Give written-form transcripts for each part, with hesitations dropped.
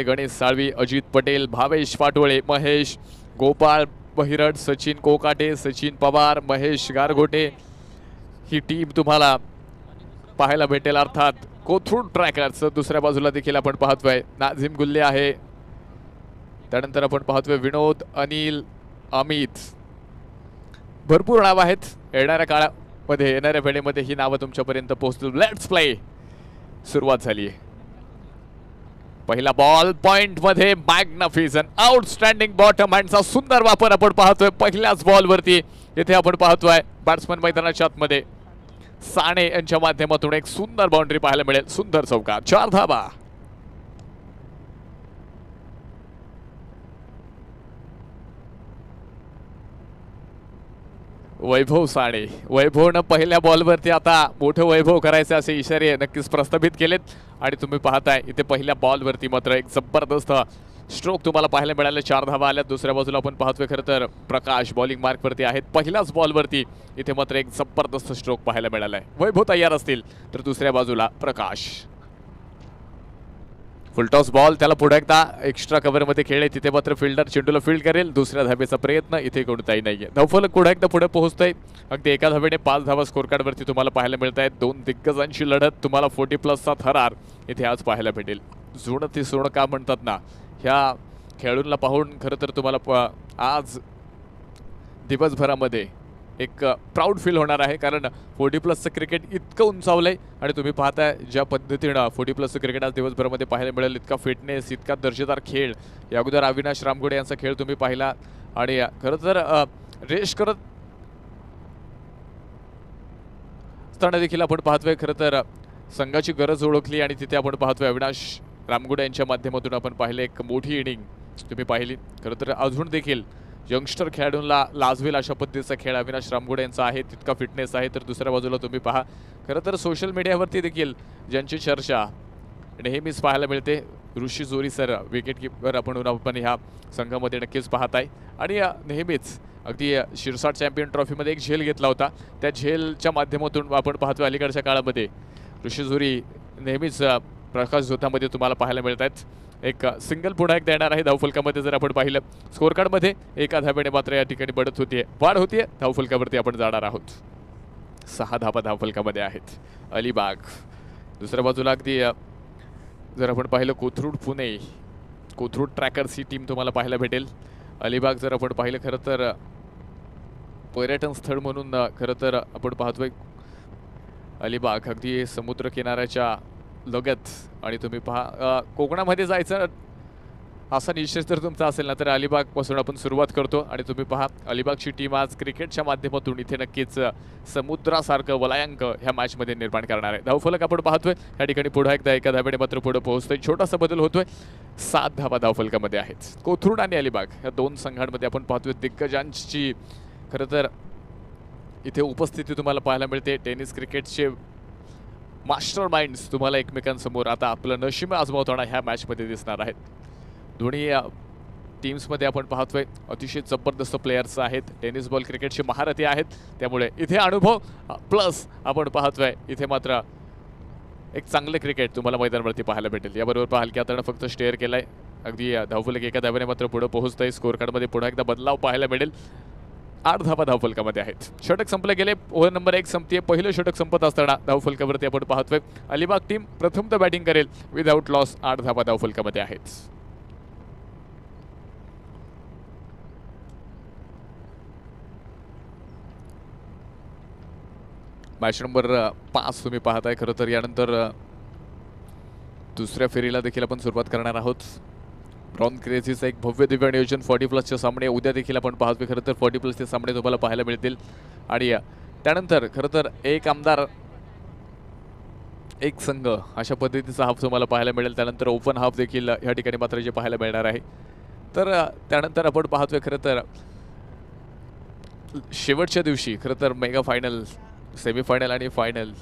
गणेश साळवी, अजित पटेल, भावेश पाटोळे, महेश गोपाळ बहिरड, सचिन कोकाटे, सचिन पवार, महेश गारगोटे ही team तुम्हाला पाहायला भेटेल. अर्थात कोथरूड ट्रॅकर्स दुसऱ्या बाजूला देखील आपण पाहतोय नाझिम गुल्ले आहे. त्यानंतर आपण पाहतोय विनोद, अनिल, अमित. भरपूर नाव आहेत. येणाऱ्या काळामध्ये येणाऱ्या वेळेमध्ये ही नावं तुमच्यापर्यंत पोहोचतील. Let's play. सुरुवात झाली आहे. पहिला बॉल पॉइंट मध्ये मॅग्निफिसंट आउटस्टँडिंग बॉटम हँडचा सुंदर वापर आपण पाहतोय पहिल्याच बॉल वरती. इथे आपण पाहतोय बॅट्समन मैदानाच्या आतमध्ये साने यांच्या माध्यमातून एक सुंदर बाउंड्री पाहायला मिळेल. सुंदर चौकार, 4 धावा. वैभव साने, वैभवनं पहिल्या बॉलवरती आता मोठं वैभव करायचे असे इशारे नक्कीच प्रस्थापित केलेत. आणि तुम्ही पाहताय इथे पहिल्या बॉलवरती मात्र एक जबरदस्त स्ट्रोक तुम्हाला पाहायला मिळाले. 4 धावा आल्या. दुसऱ्या बाजूला आपण पाहतोय खरं तर प्रकाश बॉलिंग मार्कवरती आहेत. पहिल्याच बॉलवरती इथे मात्र एक जबरदस्त स्ट्रोक पाहायला मिळाला आहे. वैभव तयार असतील तर दुसऱ्या बाजूला प्रकाश. फुलटॉस बॉल, त्याला पुढे एकदा एक्स्ट्रा कव्हरमध्ये खेळले. तिथे मात्र फिल्डर चेंडूला फील्ड करेल. दुसऱ्या धावेचा प्रयत्न इथे कोणताही नाहीये. धावफलक पुढे एकदा पुढे पोहोचतोय. अगदी एका धावेने 5 धावा स्कोर कार्डवरती तुम्हाला पाहायला मिळत आहेत. 2 दिग्गजांची लढत तुम्हाला 40+ थरार इथे आज पाहायला भेटेल. जुनं ते सोनं का म्हणतात ना, ह्या खेळाडूंना पाहून खरं तर तुम्हाला आज दिवसभरामध्ये एक प्राऊड फील होणार आहे. कारण 40+ क्रिकेट इतकं उंचावलंय आणि तुम्ही पाहताय ज्या पद्धतीनं 40+ क्रिकेट आज दिवसभरामध्ये पाहायला मिळेल. इतका फिटनेस, इतका दर्जेदार खेळ. या अगोदर अविनाश रामगुडे यांचा खेळ तुम्ही पाहिला आणि खरं तर रेश करत असताना देखील आपण पाहतोय खरं तर संघाची गरज ओळखली आणि तिथे आपण पाहतोय अविनाश रामगुडे यांच्या माध्यमातून आपण पाहिले एक मोठी इनिंग तुम्ही पाहिली. खरं तर अजून देखील यंगस्टर खेळाडूंना लाजवेल अशा पद्धतीचा खेळ अविनाश रामगुडे यांचा आहे. तितका फिटनेस आहे. तर दुसऱ्या बाजूला तुम्ही पहा खरं तर सोशल मीडियावरती देखील ज्यांची चर्चा नेहमीच पाहायला मिळते, ऋषी जोरी सर विकेट किपर आपण ह्या संघामध्ये नक्कीच पाहताय. आणि नेहमीच अगदी शिरसाट चॅम्पियन ट्रॉफीमध्ये एक झेल घेतला होता. त्या झेलच्या माध्यमातून आपण पाहतो अलीकडच्या काळामध्ये ऋषी जोरी नेहमीच प्रकाश झोतामध्ये तुम्हाला पाहायला मिळत आहेत. एक सिंगल पुन्हा एकदा येणार आहे धावफलकामध्ये. जर आपण पाहिलं स्कोर कार्डमध्ये एका धावेने मात्र या ठिकाणी बढत होतीये, वाढ होतीये. धावफलकावरती आपण जाणार आहोत. 6 धावा धावफलकामध्ये आहेत. अलिबाग दुसऱ्या बाजूला अगदी जर आपण पाहिलं कोथरूड पुणे, कोथरूड ट्रॅकर्स ही टीम तुम्हाला पाहायला भेटेल. अलिबाग जर आपण पाहिलं खरं तर पर्यटन स्थळ म्हणून खरं तर आपण पाहतोय अलिबाग अगदी समुद्र किनाऱ्याच्या लगत. आणि तुम्ही पहा कोकणामध्ये जायचं असा निश्चय जर तुमचा असेल ना तर अलिबागपासून आपण सुरुवात करतो. आणि तुम्ही पहा अलिबागची टीम आज क्रिकेटच्या माध्यमातून इथे नक्कीच समुद्रासारखं वलयांक ह्या मॅचमध्ये निर्माण करणार आहे. धावफलक आपण पाहतोय या ठिकाणी पुढे एकदा एका धावेने मात्र पुढे पोहोचतोय. छोटासा बदल होतोय. 7 धावा धावफलकामध्ये आहेत. कोथरूड आणि अलिबाग या 2 संघांमध्ये आपण पाहतोय दिग्गजांची खरं तर इथे उपस्थिती तुम्हाला पाहायला मिळते. टेनिस क्रिकेटचे मास्टर माइंड्स तुम्हाला एकमेकांसमोर आता आपलं नशीब आजमावताना ह्या मॅचमध्ये दिसणार आहेत. दोन्ही टीम्समध्ये आपण पाहतोय अतिशय जबरदस्त प्लेयर्स आहेत. टेनिस बॉल क्रिकेटचे महारथी आहेत. त्यामुळे इथे अनुभव प्लस आपण पाहतोय इथे मात्र एक चांगलं क्रिकेट तुम्हाला मैदानावरती पाहायला भेटेल. याबरोबर पाहाल की आता फक्त स्टेअर केलाय. अगदी धावफलक एका धावेने मात्र पुढे पोहोचतंय. स्कोर कार्डमध्ये पुन्हा एकदा बदलाव पाहायला मिळेल. 8 धावा धावफलकामध्ये आहेत. षटक संपले गेले. Over number 1 संपतीये. पहिलं षटक संपत असताना धावफलकावरती आपण पाहतोय अलिबाग टीम प्रथमतः बॅटिंग करेल विदाऊट लॉस. 8 धावा धावफलकामध्ये आहेत. मॅच नंबर 5 तुम्ही पाहताय. खरं तर यानंतर दुसऱ्या फेरीला देखील आपण सुरुवात करणार आहोत. ब्राउन क्रेझीचं एक भव्य दिव्य नियोजन 40+ सामने उद्या देखील आपण पाहतोय. खरं तर 40+ सामने तुम्हाला पाहायला मिळतील. आणि त्यानंतर खरं तर एक आमदार एक संघ अशा पद्धतीचा हाफ तुम्हाला पाहायला मिळेल. त्यानंतर ओपन हाफ देखील या ठिकाणी मात्र जे पाहायला मिळणार आहे. तर त्यानंतर आपण पाहतोय खरं तर शेवटच्या दिवशी खरं तर मेगा फायनल, सेमीफायनल आणि फायनल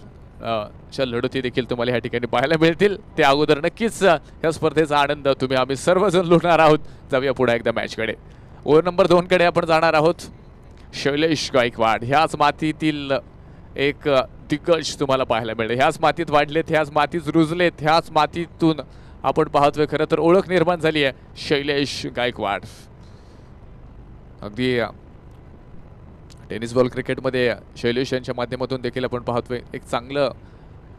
च्या लढती देखील तुम्हाला या ठिकाणी पाहायला मिळतील. त्या अगोदर नक्कीच या स्पर्धेचा आनंद आम्ही सर्वजण लुटणार आहोत. जाऊया पुढे एकदा मॅचकडे. ओव्हर नंबर 2 कडे आपण जाणार आहोत. शैलेश गायकवाड ह्याच मातीतील एक दिग्गज तुम्हाला पाहायला मिळेल. ह्याच मातीत वाढलेत, ह्याच मातीत रुजलेत, ह्याच मातीतून आपण पाहतोय खरं तर ओळख निर्माण झाली आहे शैलेश गायकवाड. अगदी टेनिस बॉल क्रिकेटमध्ये शैलेश यांच्या माध्यमातून देखील आपण पाहतोय एक चांगलं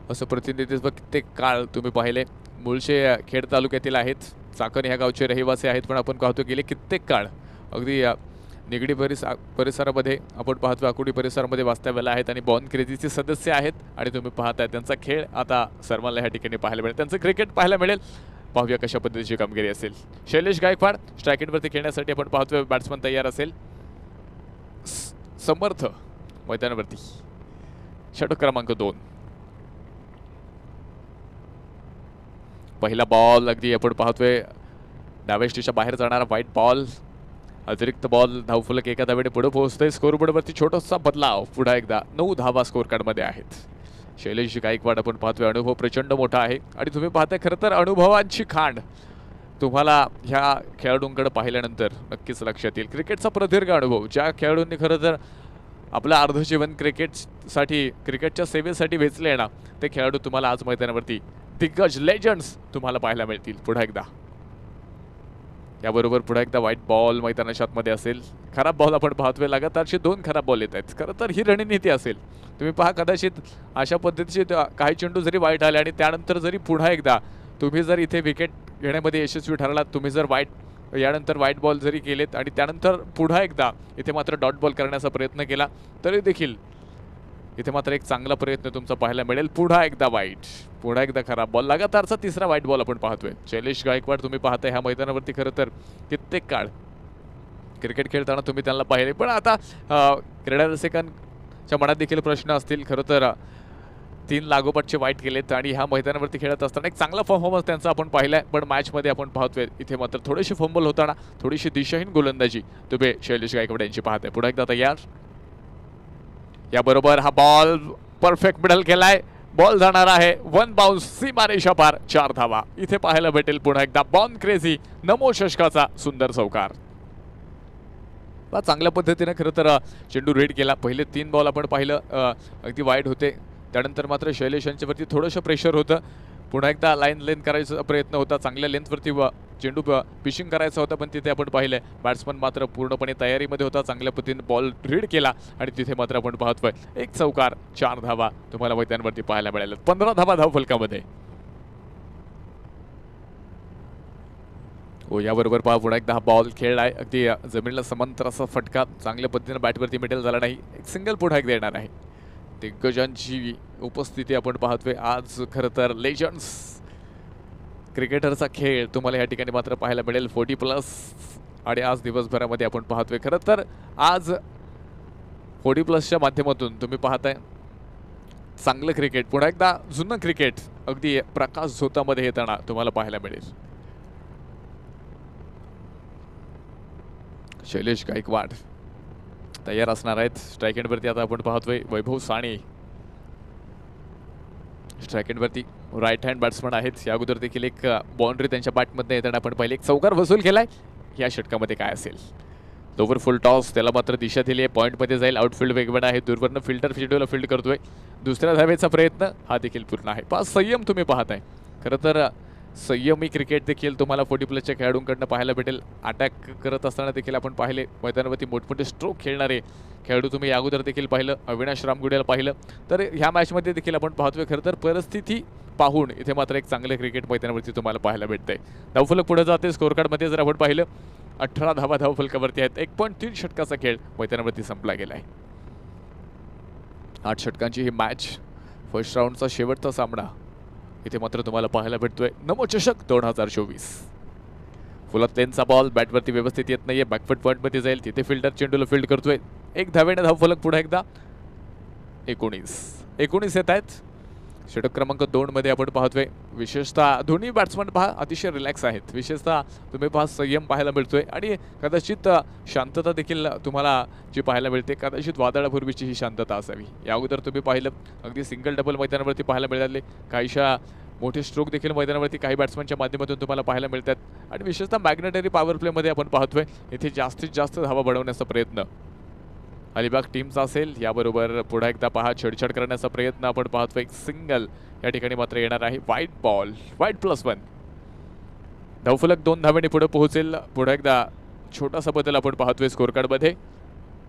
असं प्रतिनिधित्व कित्येक काळ तुम्ही पाहिले. मूळचे खेड तालुक्यातील आहेत, चाकण ह्या गावचे रहिवासी आहेत, पण आपण पाहतो गेले कित्येक काळ अगदी निगडी परिसरामध्ये आपण पाहतो आकुडी परिसरामध्ये वास्तव्याला आहेत आणि बॉर्न क्रेझीचे सदस्य आहेत. आणि तुम्ही पाहताय त्यांचा खेळ आता सर्वांना ह्या ठिकाणी पाहायला मिळेल, त्यांचं क्रिकेट पाहायला मिळेल. पाहूया कशा पद्धतीची कामगिरी असेल. शैलेश गायकवाड स्ट्रायकेटवरती खेळण्यासाठी आपण पाहतोय बॅट्समन तयार असेल. समर्थ मैदानावरती षटक क्रमांक 2. पहिला बॉल अगदी आपण पाहतोय डाव्या स्टेजच्या बाहेर जाणारा व्हाईट बॉल, अतिरिक्त बॉल, धावफलक एका धावेने पुढे पोहोचतोय. स्कोरबोर्डवरती छोटासा बदलाव, पुन्हा एकदा 9 धावा स्कोर कार्डमध्ये आहेत. शैलेश गायकवाड आपण पाहतोय अनुभव प्रचंड मोठा आहे आणि तुम्ही पाहताय खरं तर अनुभवांची खांड तुम्हाला ह्या खेळाडूंकडे पाहिल्यानंतर नक्कीच लक्षात येईल. क्रिकेटचा प्रदीर्घ अनुभव, ज्या खेळाडूंनी खरं तर आपलं अर्ध जीवन क्रिकेटसाठी क्रिकेटच्या सेवेसाठी वेचले ना, ते खेळाडू तुम्हाला आज मैदानावरती दिग्गज लेजंड्स तुम्हाला पाहायला मिळतील. पुन्हा एकदा याबरोबर पुन्हा एकदा व्हाईट बॉल मैदानाच्या आतमध्ये असेल. खराब बॉल आपण पाहतोय, लगातारचे 2 खराब बॉल येत आहेत. खरं तर ही रणनीती असेल. तुम्ही पहा कदाचित अशा पद्धतीचे काही चेंडू जरी वाईट आले आणि त्यानंतर जरी पुन्हा एकदा तुम्ही जर इथे विकेट घेण्यामध्ये यशस्वी ठरलात, तुम्ही जर यानंतर व्हाईट बॉल जरी केलेत आणि त्यानंतर पुन्हा एकदा इथे मात्र डॉट बॉल करण्याचा प्रयत्न केला तरी देखील इथे मात्र एक चांगला प्रयत्न तुमचा पाहायला मिळेल. पुन्हा एकदा वाईट, पुन्हा एकदा खराब बॉल, लगातारचा 3रा व्हाईट बॉल आपण पाहतोय. शैलेश गायकवाड तुम्ही पाहताय ह्या मैदानावरती खरं तर कित्येक काळ क्रिकेट खेळताना तुम्ही त्यांना पाहिले, पण आता क्रीडा रसिकांच्या मनात देखील प्रश्न असतील. खरं तर 3 लागोपाठचे वाईट केलेत आणि ह्या मैदानावरती खेळत असताना एक चांगला परफॉर्मन्स त्यांचा आपण पाहिलाय, पण मॅचमध्ये आपण पाहतोय इथे मात्र थोडीशी फंबल होताना, थोडीशी दिशाहीन गोलंदाजी तुम्ही शैलेश गायकवाड यांची पाहताय. पुन्हा एकदा तयार, याबरोबर हा बॉल परफेक्ट मिडल केलाय. बॉल जाणार आहे 1 बाउन्स, सीमारेषा पार, 4 धावा इथे पाहायला भेटेल. पुन्हा एकदा बॉर्न क्रेझी नमो शशकाचा सुंदर चौकार. चांगल्या पद्धतीने खरं तर चेंडू रेड केला. पहिले 3 बॉल आपण पाहिलं अगदी वाईड होते, त्यानंतर मात्र शैलेश यांच्यावरती थोडंसं प्रेशर होतं. पुन्हा एकदा लाईन लेंथ करायचा प्रयत्न होता, चांगल्या लेंथवरती चेंडू पिचिंग करायचा होता, पण तिथे आपण पाहिलं बॅट्समन मात्र पूर्णपणे तयारीमध्ये होता. चांगल्या पद्धतीने बॉल रीड केला आणि तिथे मात्र आपण पाहतोय एक चौकार, 4 धावा तुम्हाला मैदानावरती पाहायला मिळाल्या. 15 धावा धावफलकामध्ये. हो, याबरोबर पहा पुन्हा एकदा हा बॉल खेळलाय, अगदी जमिनीला समांतर असा फटका, चांगल्या पद्धतीने बॅटवरती मिडल झाला नाही. एक सिंगल पुन्हा एकदा येणार आहे. दिग्गजांची उपस्थिती आपण पाहतोय आज. खरं तर लेजंड्स क्रिकेटरचा खेळ तुम्हाला या ठिकाणी मात्र पाहायला मिळेल 40+ आणि आज दिवसभरामध्ये आपण पाहतोय खरं तर आज 40+च्या माध्यमातून तुम्ही पाहताय चांगलं क्रिकेट, पुन्हा एकदा जुनं क्रिकेट अगदी प्रकाश झोतामध्ये येताना तुम्हाला पाहायला मिळेल. शैलेश गायकवाड तयार असणार आहेत. स्ट्राईक एंडवरती आता आपण पाहतोय वैभव साने, स्ट्राईक एंडवरती राईट हँड बॅट्समन आहेत. या अगोदर देखील एक बाउंड्री त्यांच्या बॅटमध्ये येताना आपण पहिले एक चौकार वसूल केलाय. या षटकामध्ये काय असेल? लोवर फुल टॉस, त्याला मात्र दिशा दिली आहे, पॉईंटमध्ये जाईल. आउटफील्ड वेगवेगळा आहे, दूरवरनं फिल्डर चेंडूला फील्ड करतोय. 2ऱ्या धावेचा प्रयत्न हा देखील पूर्ण आहे. 5 संयम तुम्ही पाहताय. खरं तर संयमी क्रिकेट देखील तुम्हाला 40+च्या खेळाडूंकडनं पाहायला भेटेल. अटॅक करत असताना देखील आपण पाहिले मैदानावरती मोठमोठे स्ट्रोक खेळणारे खेळाडू तुम्ही या अगोदर देखील पाहिलं. अविनाश रामगुडेला पाहिलं, तर ह्या मॅचमध्ये देखील आपण पाहतोय खरं तर परिस्थिती पाहून इथे मात्र एक चांगले क्रिकेट मैदानावरती तुम्हाला पाहायला भेटतंय. धावफलक पुढे जाते. स्कोर कार्डमध्ये जर आपण पाहिलं 18 धावा धावफलकावरती आहेत. 1.3 षटकाचा खेळ मैदानावरती संपला गेलाय. 8 षटकांची ही मॅच, फर्स्ट राऊंडचा शेवटचा सामना इथे मात्र तुम्हाला पाहायला भेटतोय. नमो चषक 2024. फुलात लेनचा बॉल बॅटवरती व्यवस्थित येत नाहीये, बॅकफुट पॉईंटमध्ये जाईल, तिथे फिल्डर चेंडूला फील्ड करतोय. 1 धावेने धावफलक पुन्हा एकदा. 19 येत आहेत. षटक क्रमांक 2 मध्ये आपण पाहतोय विशेषतः दोन्ही बॅट्समन पहा अतिशय रिलॅक्स आहेत. विशेषतः तुम्ही पहा संयम पाहायला मिळतोय आणि कदाचित शांतता देखील तुम्हाला जी पाहायला मिळते, कदाचित वादळापूर्वीची ही शांतता असावी. या अगोदर तुम्ही पाहिलं अगदी सिंगल डबल मैदानावरती पाहायला मिळाले. काहीशा मोठे स्ट्रोक देखील मैदानावरती काही बॅट्समनच्या माध्यमातून तुम्हाला पाहायला मिळतात आणि विशेषतः मॅग्नेटरी पॉवर प्लेमध्ये आपण पाहतोय इथे जास्तीत जास्त धावा बनवण्याचा प्रयत्न अलिबाग टीमचा असेल. याबरोबर पुन्हा एकदा पहा छेडछाड करण्याचा प्रयत्न आपण पाहतोय. एक सिंगल या ठिकाणी मात्र येणार आहे. White ball, white +1. धावफलक 2 धावांनी पुढे पोहोचेल. पुन्हा एकदा छोटासा बदल आपण पाहतोय स्कोर कार्ड मध्ये.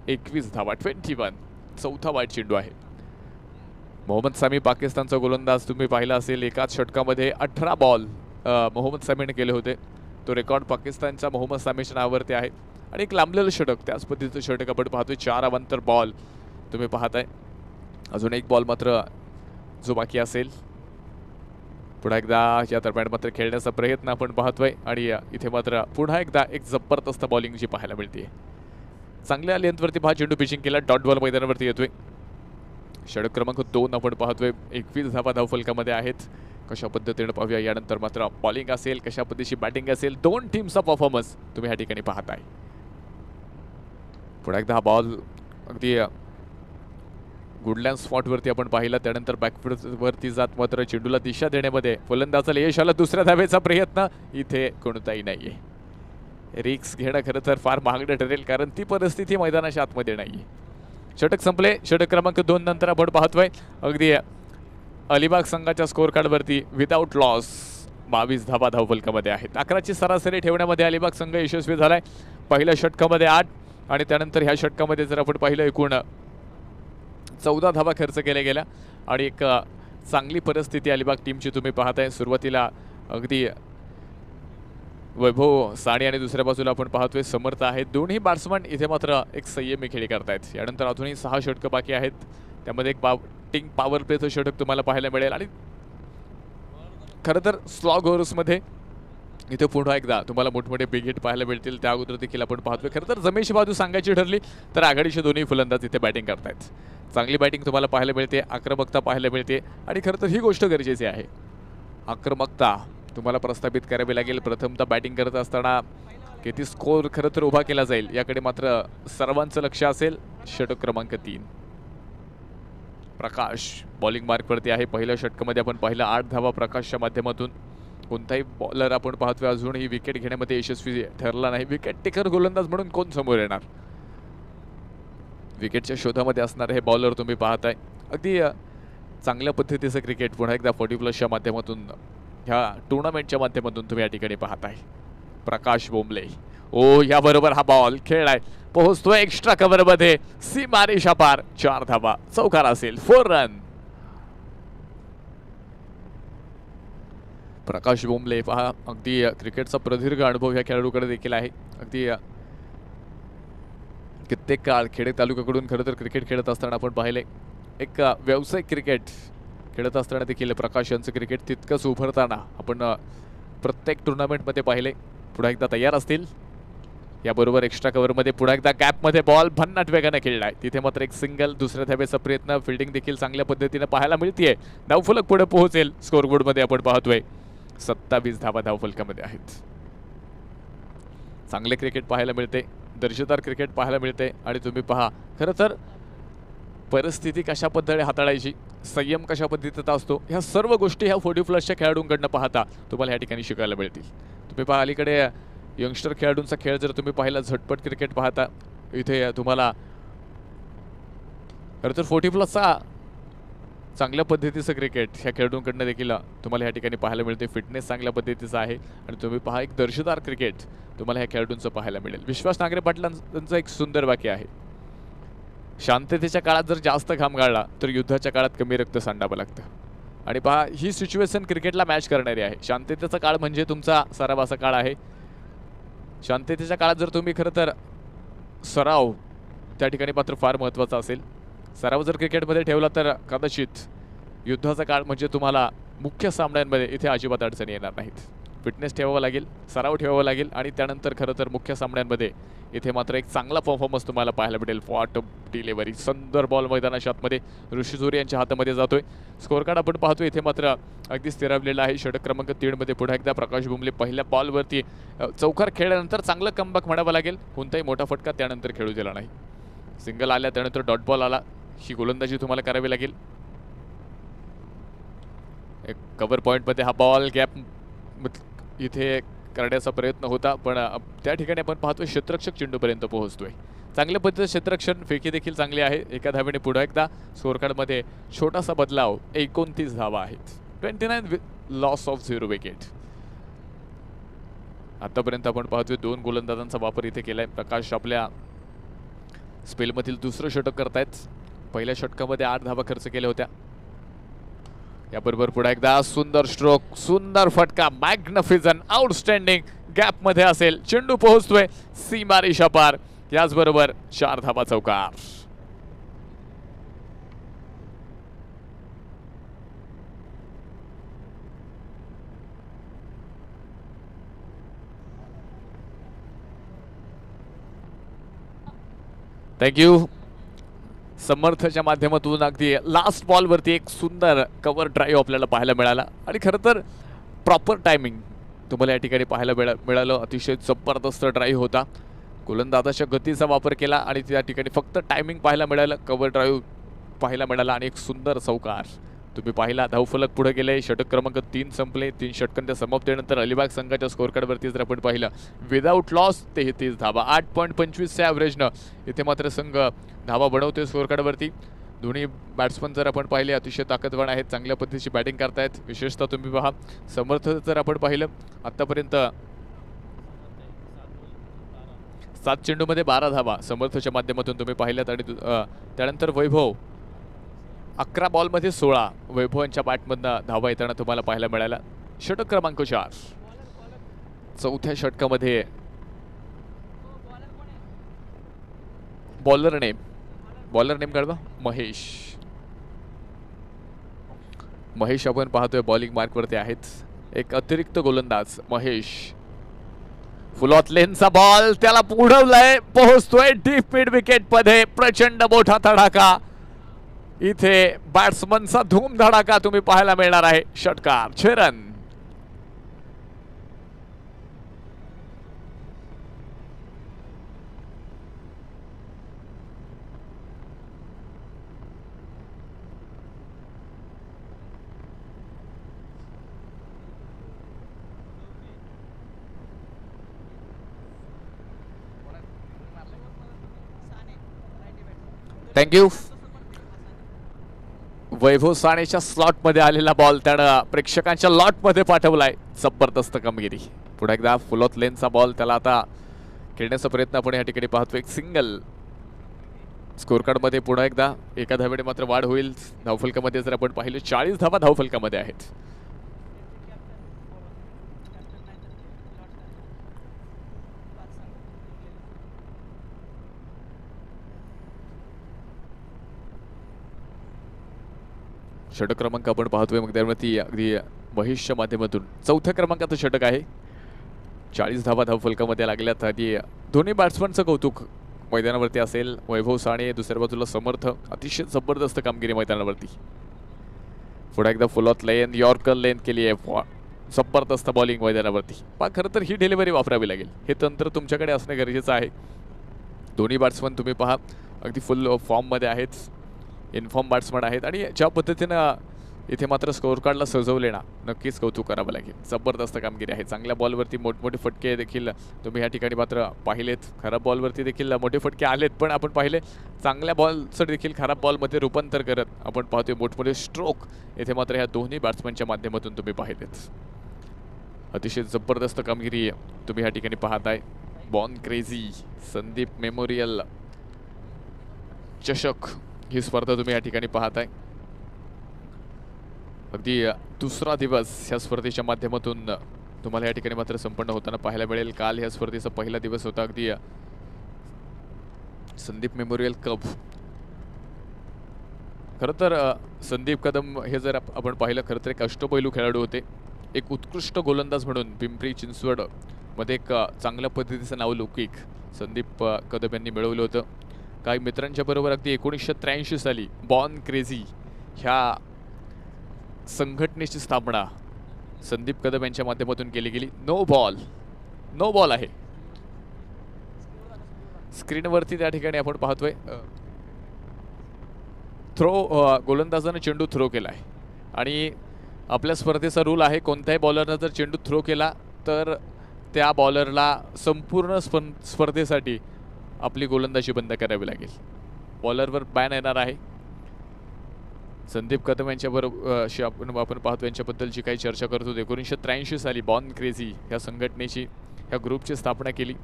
21 धावा 21. चौथा वाईट चेंडू आहे. मोहम्मद सामी पाकिस्तानचा गोलंदाज तुम्ही पाहिला असेल. एकाच षटकामध्ये 18 बॉल मोहम्मद सामीने केले होते. तो रेकॉर्ड पाकिस्तानच्या मोहम्मद सामीच्या नावावरती आहे. आणि एक लांबलेलं षटक, त्याच पद्धतीचं षटक आपण पाहतोय. 4 अवांतर बॉल तुम्ही पाहताय. अजून एक बॉल मात्र जो बाकी असेल. पुन्हा एकदा या दरम्यान मात्र खेळण्याचा प्रयत्न आपण पाहतोय. आणि इथे मात्र पुन्हा एकदा एक जबरदस्त बॉलिंग जी पाहायला मिळते. चांगल्या लेंथवरती हा चेंडू पिचिंग केला. डॉट बॉल मैदानावरती येतोय. षटक क्रमांक 2 आपण पाहतोय. 21 धावा धावफलकामध्ये आहेत. कशा पद्धतीने पाहूया यानंतर मात्र बॉलिंग असेल, कशा पद्धतीची बॅटिंग असेल, दोन टीमचा परफॉर्मन्स तुम्ही या ठिकाणी पाहताय. पुन्हा एकदा हा बॉल अगदी गुडलँड स्पॉटवरती आपण पाहिला. त्यानंतर बॅकफुटवरती जात मात्र चेंडूला दिशा देण्यामध्ये फलंदाजाला यश आलं. दुसऱ्या धावेचा प्रयत्न इथे कोणताही नाहीये. रिक्स घेणं खरं तर फार महागडं ठरेल, कारण ती परिस्थिती मैदानाच्या आतमध्ये नाहीये. षटक संपले. षटक क्रमांक 2 नंतर आपण पाहतोय अगदी अलिबाग संघाच्या स्कोर कार्डवरती विदाऊट लॉस 22 धावा धावफलकामध्ये आहेत. 11ची सरासरी ठेवण्यामध्ये अलिबाग संघ यशस्वी झालाय. पहिल्या षटकामध्ये 8 आणि त्यानंतर ह्या षटकामध्ये जर आपण पाहिलं एकूण 14 धावा खर्च केल्या गेल्या. आणि एक चांगली परिस्थिती अलिबाग टीमची तुम्ही पाहताय. सुरुवातीला अगदी वैभव साणी आणि दुसऱ्या बाजूला आपण पाहतोय समर्थ आहेत. दोन्ही बॅट्समन इथे मात्र एक संयमी खेळी करतायत. यानंतर अजूनही 6 षटकं बाकी आहेत. त्यामध्ये एक बॅटिंग पॉवर प्लेचं षटक तुम्हाला पाहायला मिळेल. आणि खरं तर स्लॉग ओव्हर्समध्ये इथे पुन्हा एकदा तुम्हाला मोठमोठे बिग हिट पाहायला मिळतील. त्या अगोदर देखील आपण पाहतोय. खरं तर जमेश बाजू सांगायची ठरली तर आघाडीचे दोन्ही फलंदाज इथे बॅटिंग करतायत. चांगली बॅटिंग तुम्हाला पाहायला मिळते. आक्रमकता पाहायला मिळते. आणि खरं तर ही गोष्ट गरजेची आहे. आक्रमकता तुम्हाला प्रस्थापित करावी लागेल. प्रथमतः बॅटिंग करत असताना किती स्कोर खरं तर उभा केला जाईल याकडे मात्र सर्वांचं लक्ष असेल. षटक क्रमांक 3 प्रकाश बॉलिंग मार्कवरती आहे. पहिल्या षटकामध्ये आपण पाहिलं 8 धावा प्रकाशच्या माध्यमातून. कोणताही बॉलर आपण पाहतोय अजूनही विकेट घेण्यामध्ये यशस्वी ठरला नाही. विकेट टेकर गोलंदाज म्हणून कोण समोर येणार. विकेटच्या शोधामध्ये असणारे हे बॉलर तुम्ही पाहताय. अगदी चांगल्या पद्धतीचं क्रिकेट पुन्हा एकदा 40+ माध्यमातून ह्या टुर्नामेंटच्या माध्यमातून तुम्ही या ठिकाणी पाहताय. प्रकाश बोंबले याबरोबर हा बॉल खेळलाय. पोहोचतोय एक्स्ट्रा कव्हरमध्ये. सीमारेषा पार. 4 धावा. चौकार असेल. 4 रन. प्रकाश बोंबले पहा अगदी क्रिकेटचा प्रदीर्घ अनुभव ह्या खेळाडूकडे देखील आहे. अगदी कित्येक काळ खेडे तालुक्याकडून खरं तर क्रिकेट खेळत असताना आपण पाहिले. एक व्यावसायिक क्रिकेट खेळत असताना देखील प्रकाश यांचं क्रिकेट तितकंच उभरताना आपण प्रत्येक टुर्नामेंटमध्ये पाहिले. पुन्हा एकदा तयार असतील. याबरोबर एक्स्ट्रा कव्हरमध्ये पुन्हा एकदा गॅपमध्ये बॉल भन्नाट वेगाने खेळलाय. तिथे मात्र एक सिंगल. दुसऱ्या धावेचा प्रयत्न. फिल्डिंग देखील चांगल्या पद्धतीने पाहायला मिळतेय. धावफलक पुढे पोहोचेल. स्कोरबोर्डमध्ये आपण पाहतोय 27 धावा धावफलकामध्ये आहेत. चांगले क्रिकेट पाहायला मिळते. दर्जेदार क्रिकेट पाहायला मिळते. आणि तुम्ही पहा खरं तर परिस्थिती कशा पद्धतीने हाताळायची, संयम कशा पद्धतीचा असतो, ह्या सर्व गोष्टी ह्या 40+ खेळाडूंकडनं पाहता तुम्हाला या ठिकाणी शिकायला मिळतील. तुम्ही पहा अलीकडे यंगस्टर खेळाडूंचा खेळ जर तुम्ही पाहिला, झटपट क्रिकेट पाहता. इथे तुम्हाला खरं तर 40+ चांगल्या पद्धतीचं क्रिकेट ह्या खेळाडूंकडनं देखील तुम्हाला या ठिकाणी पाहायला मिळते. फिटनेस चांगल्या पद्धतीचा आहे. आणि तुम्ही पहा एक दर्जेदार क्रिकेट तुम्हाला ह्या खेळाडूंचं पाहायला मिळेल. विश्वास नांगरे पाटलांचं एक सुंदर वाक्य आहे. शांततेच्या काळात जर जास्त घाम गाळला तर युद्धाच्या काळात कमी रक्त सांडावं लागतं. आणि पहा ही सिच्युएशन क्रिकेटला मॅच करणारी आहे. शांततेचा काळ म्हणजे तुमचा सरावाचा काळ आहे. शांततेच्या काळात जर तुम्ही खरं तर सराव त्या ठिकाणी मात्र फार महत्त्वाचा असेल. सराव जर क्रिकेटमध्ये ठेवला तर कदाचित युद्धाचा काळ म्हणजे तुम्हाला मुख्य सामन्यांमध्ये इथे अजिबात अडचणी येणार नाहीत. फिटनेस ठेवावा लागेल, सराव ठेवावा लागेल. आणि त्यानंतर खरं तर मुख्य सामन्यांमध्ये इथे मात्र एक चांगला परफॉर्मन्स तुम्हाला पाहायला मिळेल. Fought delivery. सुंदर बॉल मैदानाच्या आतमध्ये ऋषी जोरी यांच्या हातामध्ये जातोय. स्कोर कार्ड आपण पाहतो इथे मात्र अगदी स्थिरावलेला आहे. षटक क्रमांक 3 मध्ये पुन्हा एकदा प्रकाश बुमले पहिल्या बॉलवरती चौकार खेळल्यानंतर चांगलं कमबॅक म्हणावं लागेल. कोणताही मोठा फटका त्यानंतर खेळू दिला नाही. सिंगल आल्या त्यानंतर डॉट बॉल आला. ही गोलंदाजी तुम्हाला करावी लागेल. एक कव्हर पॉईंटमध्ये हा बॉल गॅप इथे करण्याचा प्रयत्न होता, पण त्या ठिकाणी आपण पाहतोय क्षेत्ररक्षक चेंडूपर्यंत पोहोचतोय. चांगल्या पद्धतीचं क्षेत्ररक्षण. फेकी देखील चांगली आहे. एका धावेने पुन्हा एकदा स्कोर कार्डमध्ये छोटासा बदलाव. 29 धावा आहेत. 29 लॉस ऑफ 0 विकेट. आतापर्यंत आपण पाहतोय 2 गोलंदाजांचा वापर इथे केलाय. प्रकाश आपल्या स्पेलमधील दुसरं षटक करतायत. पहिल्या षटकामध्ये 8 धावा खर्च केल्या होत्या. याबरोबर पुन्हा एकदा सुंदर स्ट्रोक, सुंदर फटका, मॅग्निफिजन, आउटस्टँडिंग गॅप मध्ये असेल. चेंडू पोहोचतोय सीमारेषा पार. याचबरोबर 4 धावा चौकार. थँक्यू. समर्थच्या माध्यमातून अगदी लास्ट बॉलवरती एक सुंदर कव्हर ड्राईव्ह आपल्याला पाहायला मिळाला आणि खरं तर प्रॉपर टायमिंग तुम्हाला या ठिकाणी पाहायला मिळालं. अतिशय जबरदस्त ड्राईव्ह होता. गोलंदाजाच्या गतीचा वापर केला आणि त्या ठिकाणी फक्त टायमिंग पाहायला मिळालं, कव्हर ड्राईव्ह पाहायला मिळाला आणि एक सुंदर चौकार तुम्ही पाहिला. धावफलक पुढे गेले. षटक क्रमांक 3 संपले. 3 षटकांच्या समाप्तीनंतर अलिबाग संघाच्या स्कोअर कार्डवरती जर आपण पाहिलं विदाऊट लॉस 33 धावा, 8.25च्या ॲव्हरेजनं इथे मात्र संघ धावा बनवतोय स्कोअर कार्डवरती. दोन्ही बॅट्समन जर आपण पाहिले अतिशय ताकदवान आहेत, चांगल्या पद्धतीची बॅटिंग करतायत. विशेषतः तुम्ही पहा समर्थ जर आपण पाहिलं आतापर्यंत 7 चेंडूमध्ये 12 धावा समर्थच्या माध्यमातून तुम्ही पाहिल्यात आणि त्यानंतर वैभव 11 बॉलमध्ये 16 वैभवांच्या बॅटमधनं धावा येताना तुम्हाला पाहायला मिळाला. षटक क्रमांक 4 चौथ्या षटकामध्ये बॉलर नेम कळवा महेश आपण पाहतोय बॉलिंग मार्कवरती आहेत. एक अतिरिक्त गोलंदाज महेश. फुलॉत लेनचा बॉल त्याला पुढवलाय, पोहोचतोय डीप मिड विकेट मध्ये. प्रचंड मोठा तडाखा इथे बॅट्समनचा धूम धडाका तुम्ही पाहायला मिळणार आहे. षटकार 6 रन. थँक्यू. वैभव साणेच्या स्लॉटमध्ये आलेला बॉल त्यानं प्रेक्षकांच्या लॉटमध्ये पाठवलाय. जबरदस्त कामगिरी. पुढे एकदा फुलॉत लेनचा बॉल त्याला आता खेळण्याचा प्रयत्न आपण या ठिकाणी पाहतो. एक सिंगल. स्कोअर कार्डमध्ये पुन्हा एकदा एका धावेने मात्र वाढ होईल. धावफलकामध्ये जर आपण पाहिलं 40 धावा धावफलकामध्ये आहेत. षटक क्रमांक आपण पाहतोय मग त्यावरती अगदी महेशच्या माध्यमातून 4थ्या क्रमांकाचं षटक आहे. 40 धावा धावफलकामध्ये लागल्यात आणि दोन्ही बॅट्समनचं कौतुक मैदानावरती असेल. वैभव साणे, दुसऱ्या बाजूला समर्थ. अतिशय जबरदस्त कामगिरी मैदानावरती. पुढे एकदा फुलॉत लेन, यॉर्कर लेन केली आहे. जबरदस्त बॉलिंग मैदानावरती. पण खरं तर ही डिलिव्हरी वापरावी लागेल. हे तंत्र तुमच्याकडे असणे गरजेचं आहे. दोन्ही बॅट्समन तुम्ही पहा अगदी फुल फॉर्ममध्ये आहेत, इनफॉर्म बॅट्समन आहेत आणि ज्या पद्धतीनं इथे मात्र स्कोअर कार्डला सजवले ना, नक्कीच कौतुक करावं लागेल. जबरदस्त कामगिरी आहे. चांगल्या बॉलवरती मोठमोठे फटके देखील तुम्ही या ठिकाणी मात्र पाहिलेत. खराब बॉलवरती देखील मोठे फटके आलेत, पण आपण पाहिले चांगल्या बॉलचं देखील खराब बॉलमध्ये रूपांतर करत आपण पाहतोय मोठमोठे स्ट्रोक इथे मात्र ह्या दोन्ही बॅट्समनच्या माध्यमातून तुम्ही पाहिलेत. अतिशय जबरदस्त कामगिरी तुम्ही या ठिकाणी पाहताय. बॉर्न क्रेझी संदीप मेमोरियल चषक ही स्पर्धा तुम्ही या ठिकाणी पाहताय. अगदी दुसरा दिवस ह्या स्पर्धेच्या माध्यमातून तुम्हाला या ठिकाणी मात्र संपन्न होताना पाहायला मिळेल. काल ह्या स्पर्धेचा पहिला दिवस होता. अगदी संदीप मेमोरियल कप. खरं तर संदीप कदम हे जर आपण पाहिलं खरं तर एक अष्टपैलू खेळाडू होते. एक उत्कृष्ट गोलंदाज म्हणून पिंपरी चिंचवड मध्ये एक चांगल्या पद्धतीचं नावलौकिक संदीप कदम यांनी मिळवलं होतं. काही मित्रांच्या बरोबर अगदी 1983 साली बॉर्न क्रेझी ह्या संघटनेची स्थापना संदीप कदम यांच्या माध्यमातून केली गेली. नो बॉल आहे स्क्रीनवरती. त्या ठिकाणी आपण पाहतोय गोलंदाजाने चेंडू थ्रो केला आहे आणि आपल्या स्पर्धेचा रूल आहे कोणत्याही बॉलरनं जर चेंडू थ्रो केला तर त्या बॉलरला संपूर्ण स्पर्धेसाठी आपली गोलंदाजी बंद करावी लागेल. बॉलरवर बॅन येणार आहे. संदीप कदम यांच्याबरोबर आपण पाहतो यांच्याबद्दल जी काही चर्चा करतो 1983 साली बॉर्न क्रेझी या संघटनेची ह्या ग्रुपची स्थापना केली.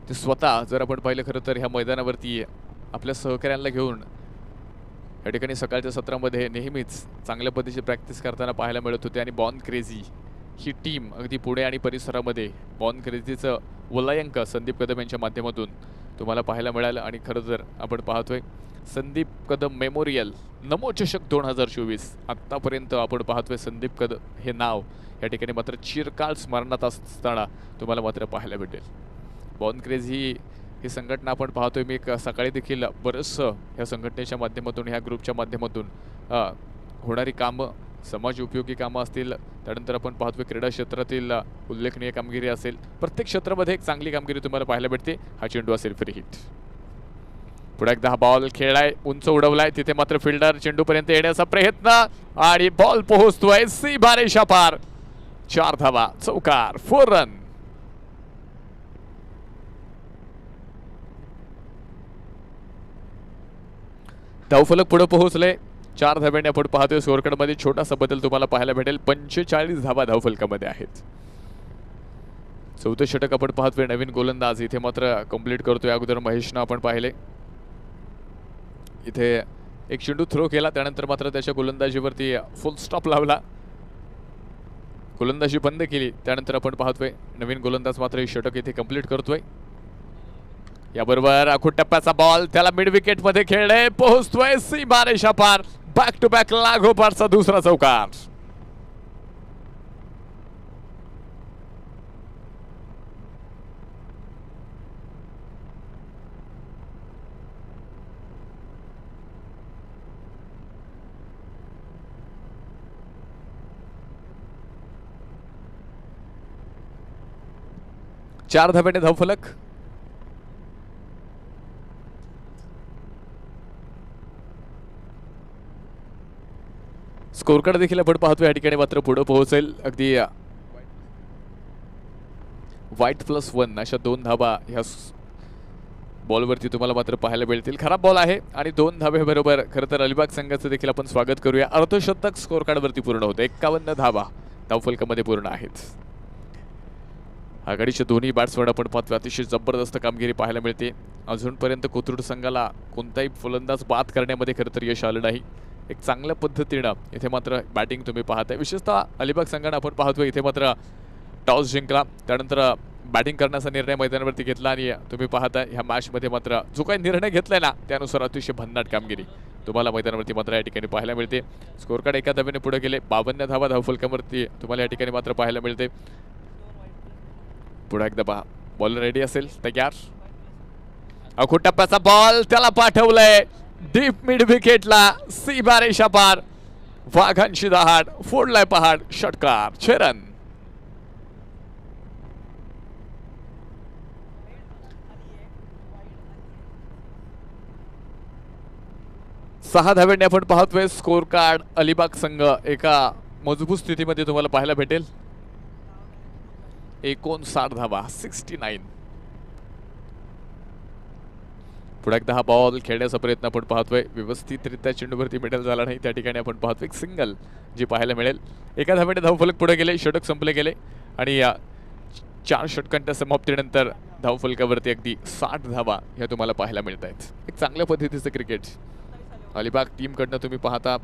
ते स्वतः जर आपण पाहिलं खरं तर ह्या मैदानावरती आपल्या सहकाऱ्यांना घेऊन या ठिकाणी सकाळच्या सत्रामध्ये नेहमीच चांगल्या पद्धतीची प्रॅक्टिस करताना पाहायला मिळत होते. आणि बॉर्न क्रेझी ही टीम अगदी पुणे आणि परिसरामध्ये बॉर्न क्रेझीचं वलयांक संदीप कदम यांच्या माध्यमातून तुम्हाला पाहायला मिळालं. आणि खरं तर आपण पाहतोय संदीप कदम मेमोरियल नमो चषक 2024 आत्तापर्यंत आपण पाहतोय संदीप कदम हे नाव या ठिकाणी मात्र चिरकाळ स्मरणात असताना तुम्हाला मात्र पाहायला भेटेल. बॉर्न क्रेझी ही संघटना आपण पाहतोय. मी सकाळी देखील बरंचसं ह्या संघटनेच्या माध्यमातून ह्या ग्रुपच्या माध्यमातून होणारी कामं समाज उपयोगी कामं असतील, त्यानंतर आपण पाहतोय क्रीडा क्षेत्रातील उल्लेखनीय कामगिरी असेल, प्रत्येक क्षेत्रामध्ये एक चांगली कामगिरी तुम्हाला पाहायला भेटते. हा चेंडू असेल फ्री हिट. पुढे एकदा हा बॉल खेळलाय, उंच उडवलाय, तिथे मात्र फिल्डर चेंडूपर्यंत येण्याचा प्रयत्न आणि बॉल पोहोचतोय सीमारेषा पार. 4 धावा, चौकार, 4 रन. धावफलक पुढे पोहोचले. 4 धाब्यांनी आपण पाहतोय. स्कोअरकार्डमध्ये छोटासा बदल तुम्हाला पाहायला भेटेल. 45 धावा धावफलकामध्ये आहेत. 4थं षटक आपण पाहतोय. नवीन गोलंदाज इथे मात्र कंप्लीट करतोय. अगोदर महेशनं आपण पाहिले इथे एक चेंडू थ्रो केला, त्यानंतर मात्र त्याच्या गोलंदाजीवरती फुल स्टॉप लावला, गोलंदाजी बंद केली. त्यानंतर आपण पाहतोय नवीन गोलंदाज मात्र हे षटक इथे कंप्लीट करतोय. याबरोबर आखूड टप्प्याचा बॉल त्याला मिड विकेट मध्ये खेळले, पोहोचतोय सीमारेषा पार. बॅक टू बॅक लागोपाठचा दुसरा चौकार. चार धाब्याने धावफलक. स्कोरकार्ड देखील आपण पाहतोय या ठिकाणी मात्र पुढे पोहोचेल. अगदी व्हाईट +1 अशा 2 धाबा ह्या बॉलवरती तुम्हाला मात्र पाहायला मिळतील. खराब बॉल आहे आणि 2 धाब्याबरोबर खरं तर अलिबाग संघाचं देखील आपण स्वागत करूया. अर्धशतक स्कोरकार्डवरती पूर्ण होतं. 51 धाबा धावफलकामध्ये पूर्ण आहेत. आघाडीचे दोन्ही बॅट्समन आपण पाहतो अतिशय जबरदस्त कामगिरी पाहायला मिळते. अजूनपर्यंत कोथरूड संघाला कोणताही फलंदाज बाद करण्यामध्ये खरं तर यश आलं नाही. एक चांगल्या पद्धतीनं इथे मात्र बॅटिंग तुम्ही पाहताय. विशेषतः अलिबाग संघानं आपण पाहतोय इथे मात्र टॉस जिंकला, त्यानंतर बॅटिंग करण्याचा निर्णय मैदानावरती घेतला आणि तुम्ही पाहताय ह्या मॅचमध्ये मात्र जो काही निर्णय घेतलाय ना त्यानुसार अतिशय भन्नाट कामगिरी तुम्हाला मैदानावरती मात्र या ठिकाणी पाहायला मिळते. स्कोरकार्ड एका धाब्याने पुढे गेले. 52 धावा धावफलकावरती तुम्हाला या ठिकाणी मात्र पाहायला मिळते. पुढे एकदा पहा बॉल रेडी असेल तयार. आखूड टप्प्याचा बॉल त्याला पाठवलंय डीप मिड विकेटला, सीमारेषा पार. वाघांची दहाड, फोडलाय पहाड, षटकार, 6 रन. सहा धाब्यांनी आपण पाहतोय. स्कोर कार्ड अलिबाग संघ एका मजबूत स्थितीमध्ये तुम्हाला पाहायला भेटेल. 59 धावा, 69. पुढे एकदा हा बॉल खेळण्याचा प्रयत्न आपण पाहतोय. व्यवस्थितरित्या चेंडूवरती मिडल झाला नाही, त्या ठिकाणी आपण पाहतोय एक सिंगल जी पाहायला मिळेल. एका धाब्याने धावफलक पुढे गेले, षटक संपले गेले आणि 4 षटकांच्या समाप्तीनंतर धावफलकावरती अगदी 60 धावा ह्या तुम्हाला पाहायला मिळत आहेत. एक चांगल्या पद्धतीचं क्रिकेट अलिबाग टीम कडनं तुम्ही पाहता.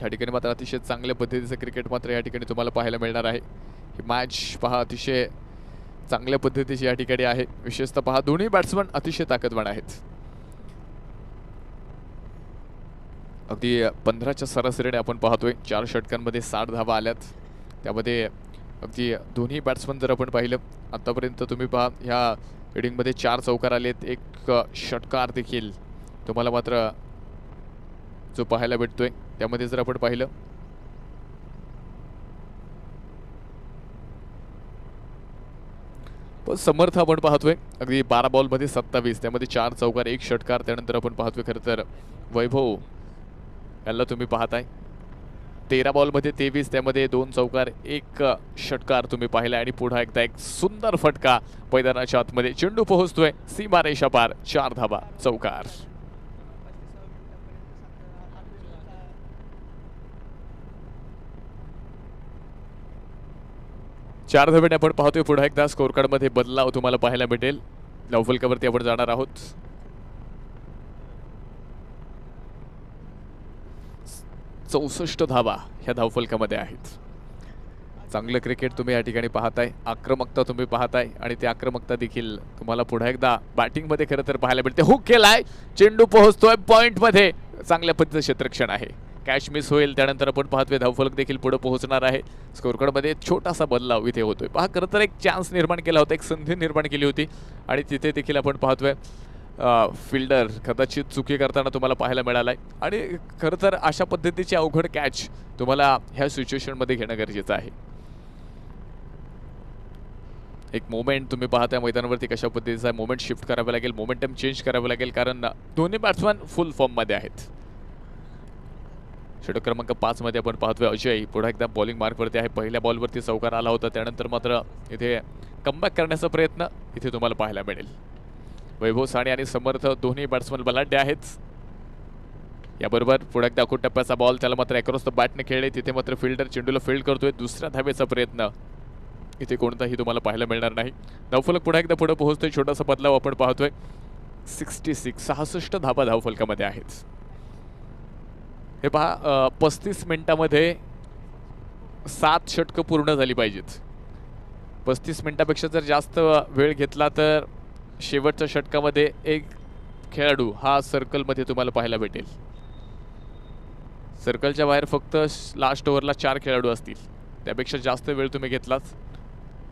या ठिकाणी मात्र अतिशय चांगल्या पद्धतीचं क्रिकेट मात्र या ठिकाणी तुम्हाला पाहायला मिळणार आहे. ही मॅच पहा अतिशय चांगल्या पद्धतीची या ठिकाणी आहे. विशेषतः पहा दोन्ही बॅट्समन अतिशय ताकदवान आहेत. अगदी 15च्या सरासरीने आपण पाहतोय 4 षटकांमध्ये 60 धावा आल्यात. त्यामध्ये अगदी दोन्ही बॅट्समन जर आपण पाहिलं आतापर्यंत तुम्ही पहा ह्या इनिंगमध्ये 4 चौकार आलेत, एक षटकार देखील तुम्हाला मात्र जो पाहायला भेटतोय. त्यामध्ये जर आपण पाहिलं पण समर्थ आपण पाहतोय अगदी 12 बॉलमध्ये 27, त्यामध्ये 4 चौकार, 1 षटकार. त्यानंतर आपण पाहतोय खरं तर वैभव याला तुम्ही पाहताय 13 बॉलमध्ये 23, त्यामध्ये 2 चौकार, 1 षटकार तुम्ही पाहिला. आणि पुढे एकदा एक सुंदर फटका मैदानाच्या आतमध्ये, चेंडू पोहोचतोय सीमारेषा पार, 4 धावा, चौकार. 4 धाब्याने आपण पाहतोय पुन्हा एकदा स्कोर कार्ड मध्ये बदलाव तुम्हाला पाहायला भेटेल. धावफलकावरती आपण जाणार आहोत. 64 धावा ह्या धावफलकामध्ये आहेत. चांगलं क्रिकेट तुम्ही या ठिकाणी पाहताय, आक्रमकता तुम्ही पाहताय आणि ती आक्रमकता देखील तुम्हाला पुन्हा एकदा बॅटिंग मध्ये खरं तर पाहायला भेटते. हुक केलाय, चेंडू पोहोचतोय पॉइंट मध्ये, चांगल्या पद्धतीचं क्षेत्ररक्षण आहे. कॅच मिस होईल, त्यानंतर आपण पाहतोय धावफलक देखील पुढे पोहोचणार आहे. स्कोर कार्ड मध्ये छोटासा बदलाव इथे होतोय. पहा खरं तर एक चान्स निर्माण केला होता, एक संधी निर्माण केली होती आणि तिथे देखील आपण पाहतोय फिल्डर कदाचित चुकी करताना तुम्हाला पाहायला मिळालाय. आणि खरं तर अशा पद्धतीची अवघड कॅच तुम्हाला ह्या सिच्युएशनमध्ये घेणं गरजेचं आहे. एक मोमेंट तुम्ही पाहताय मैदानावरती कशा पद्धतीचा मोमेंट शिफ्ट करावा लागेल, मोमेंटम चेंज करावं लागेल, कारण दोन्ही बॅट्समन फुल फॉर्ममध्ये आहेत. षटक क्रमांक 5 मध्ये आपण पाहतोय अजय पुन्हा एकदा बॉलिंग मार्कवरती आहे. पहिल्या बॉलवरती चौकार आला होता, त्यानंतर मात्र इथे कमबॅक करण्याचा प्रयत्न इथे तुम्हाला पाहायला मिळेल. वैभव साने आणि समर्थ दोन्ही बॅट्समन बलाढ्य आहेत. याबरोबर पुढे एकदा अकोट टप्प्याचा बॉल, त्याला मात्र अक्रॉस द बॅटने खेळले. तिथे मात्र फिल्डर चेंडूला फील्ड करतोय. दुसऱ्या धावेचा प्रयत्न इथे कोणताही तुम्हाला पाहायला मिळणार नाही. धावफलक पुन्हा एकदा पुढे पोहोचतोय. छोटासा बदलाव आपण पाहतोय. 66 धावा धावफलकामध्ये आहेत. हे पहा 35 मिनिटामध्ये 7 षटकं पूर्ण झाली पाहिजेत. 35 मिनिटापेक्षा जर जास्त वेळ घेतला तर शेवटच्या षटकामध्ये एक खेळाडू हा सर्कलमध्ये तुम्हाला पाहायला भेटेल. सर्कलच्या बाहेर फक्त लास्ट ओव्हरला 4 खेळाडू असतील. त्यापेक्षा जास्त वेळ तुम्ही घेतलाच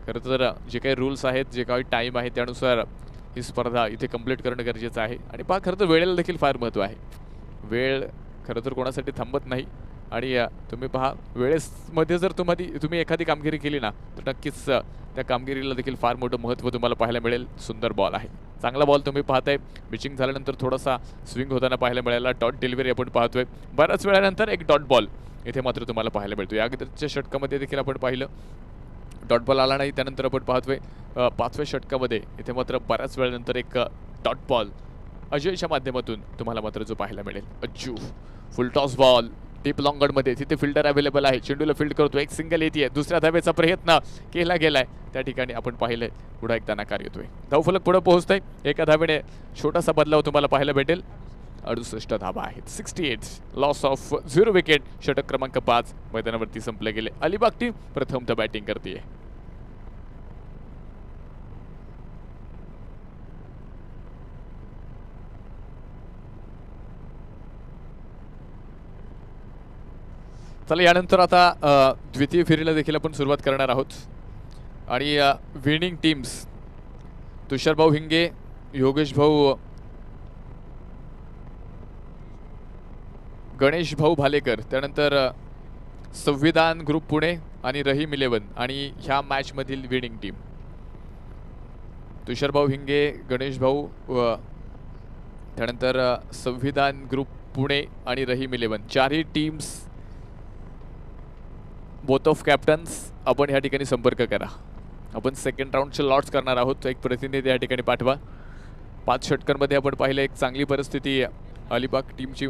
खरं तर जे काही रूल्स आहेत, जे काही टाईम आहे त्यानुसार ही स्पर्धा इथे कंप्लीट करणं गरजेचं आहे. आणि पहा खरं तर वेळेला देखील फार महत्त्व आहे. वेळ खरं तर कोणासाठी थांबत नाही आणि तुम्ही पहा वेळेमध्ये जर तुम्ही एखादी कामगिरी केली ना तर नक्कीच त्या कामगिरीला देखील फार मोठं महत्त्व तुम्हाला पाहायला मिळेल. सुंदर बॉल आहे, चांगला बॉल तुम्ही पाहताय. पिचिंग झाल्यानंतर थोडासा स्विंग होताना पाहायला मिळाला. डॉट डिलिव्हरी आपण पाहतोय. बऱ्याच वेळानंतर एक डॉट बॉल इथे मात्र तुम्हाला पाहायला मिळतो. या अगोदरच्या षटकामध्ये देखील आपण पाहिलं डॉट बॉल आला नाही. त्यानंतर आपण पाहतोय 5व्या षटकामध्ये इथे मात्र बऱ्याच वेळानंतर एक डॉट बॉल अजयच्या माध्यमातून तुम्हाला मात्र जो पाहायला मिळेल. Ajju full toss ball deep लॉंगमध्ये, तिथे फिल्डर अवेलेबल आहे. चेंडूला फील्ड करतो. एक सिंगल येते. दुसऱ्या धावेचा प्रयत्न केला गेलाय, त्या ठिकाणी आपण पाहिलंय पुढे एकदा नकार येतोय. धावफलक पुढे पोहोचतोय. एका धावेने छोटासा बदलाव तुम्हाला पाहायला भेटेल. 68 धावा आहेत. 68 लॉस ऑफ 0 विकेट. षटक क्रमांक 5 मैदानावरती संपले गेले. अलिबाग टीम प्रथमतः बॅटिंग करते. चला यानंतर आता द्वितीय फेरीला देखील आपण सुरुवात करणार आहोत. आणि विनिंग टीम्स तुषार भाऊ हिंगे, योगेश भाऊ, गणेश भाऊ भालेकर, त्यानंतर संविधान ग्रुप पुणे आणि रहीम 11. आणि ह्या मॅच मधील विनिंग टीम तुषार भाऊ हिंगे, गणेश भाऊ, त्यानंतर संविधान ग्रुप पुणे आणि रहीम 11. चारही टीम्स बोथ ऑफ कॅप्टन्स आपण ह्या ठिकाणी संपर्क करा. आपण सेकंड राऊंडचे लॉट्स करणार आहोत. एक प्रतिनिधी या ठिकाणी पाठवा. 5 षटकांमध्ये आपण पाहिलं एक चांगली परिस्थिती अलिबाग टीमची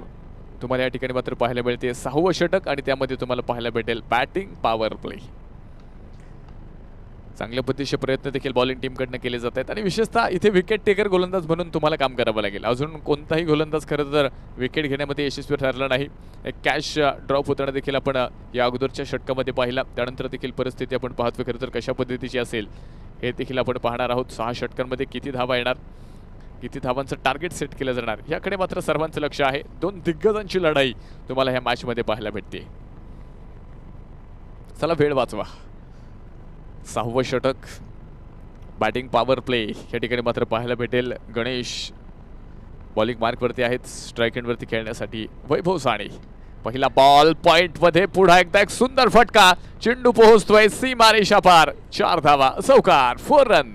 तुम्हाला या ठिकाणी मात्र पाहायला मिळते. 6वं षटक आणि त्यामध्ये तुम्हाला पाहायला भेटेल बॅटिंग पॉवर प्ले. चांगल्या पद्धतीचे प्रयत्न देखील बॉलिंग टीमकडनं केले जात आहेत. आणि विशेषतः इथे विकेट टेकर गोलंदाज म्हणून तुम्हाला काम करावं लागेल. अजून कोणताही गोलंदाज खरं तर विकेट घेण्यामध्ये यशस्वी ठरला नाही. एक कॅच ड्रॉप होताना देखील आपण या अगोदरच्या षटकामध्ये पाहिला. त्यानंतर देखील परिस्थिती आपण पाहतोय खरं तर कशा पद्धतीची असेल हे देखील आपण पाहणार आहोत. 6 षटकांमध्ये किती धावा येणार, किती धावांचं टार्गेट सेट केलं जाणार याकडे मात्र सर्वांचं लक्ष आहे. 2 दिग्गजांची लढाई तुम्हाला ह्या मॅचमध्ये पाहायला भेटते. चला वेळ वाचवा. 6वं षटक बॅटिंग पॉवर प्ले या ठिकाणी मात्र पाहायला भेटेल. गणेश बॉलिंग मार्कवरती आहेत. स्ट्राईक एंडवरती खेळण्यासाठी वैभव साने. पहिला बॉल पॉइंटमध्ये, पुन्हा एकदा एक सुंदर फटका. चेंडू पोहोचतोय सीमारेषा पार. 4 धावा, चौकार, 4 रन.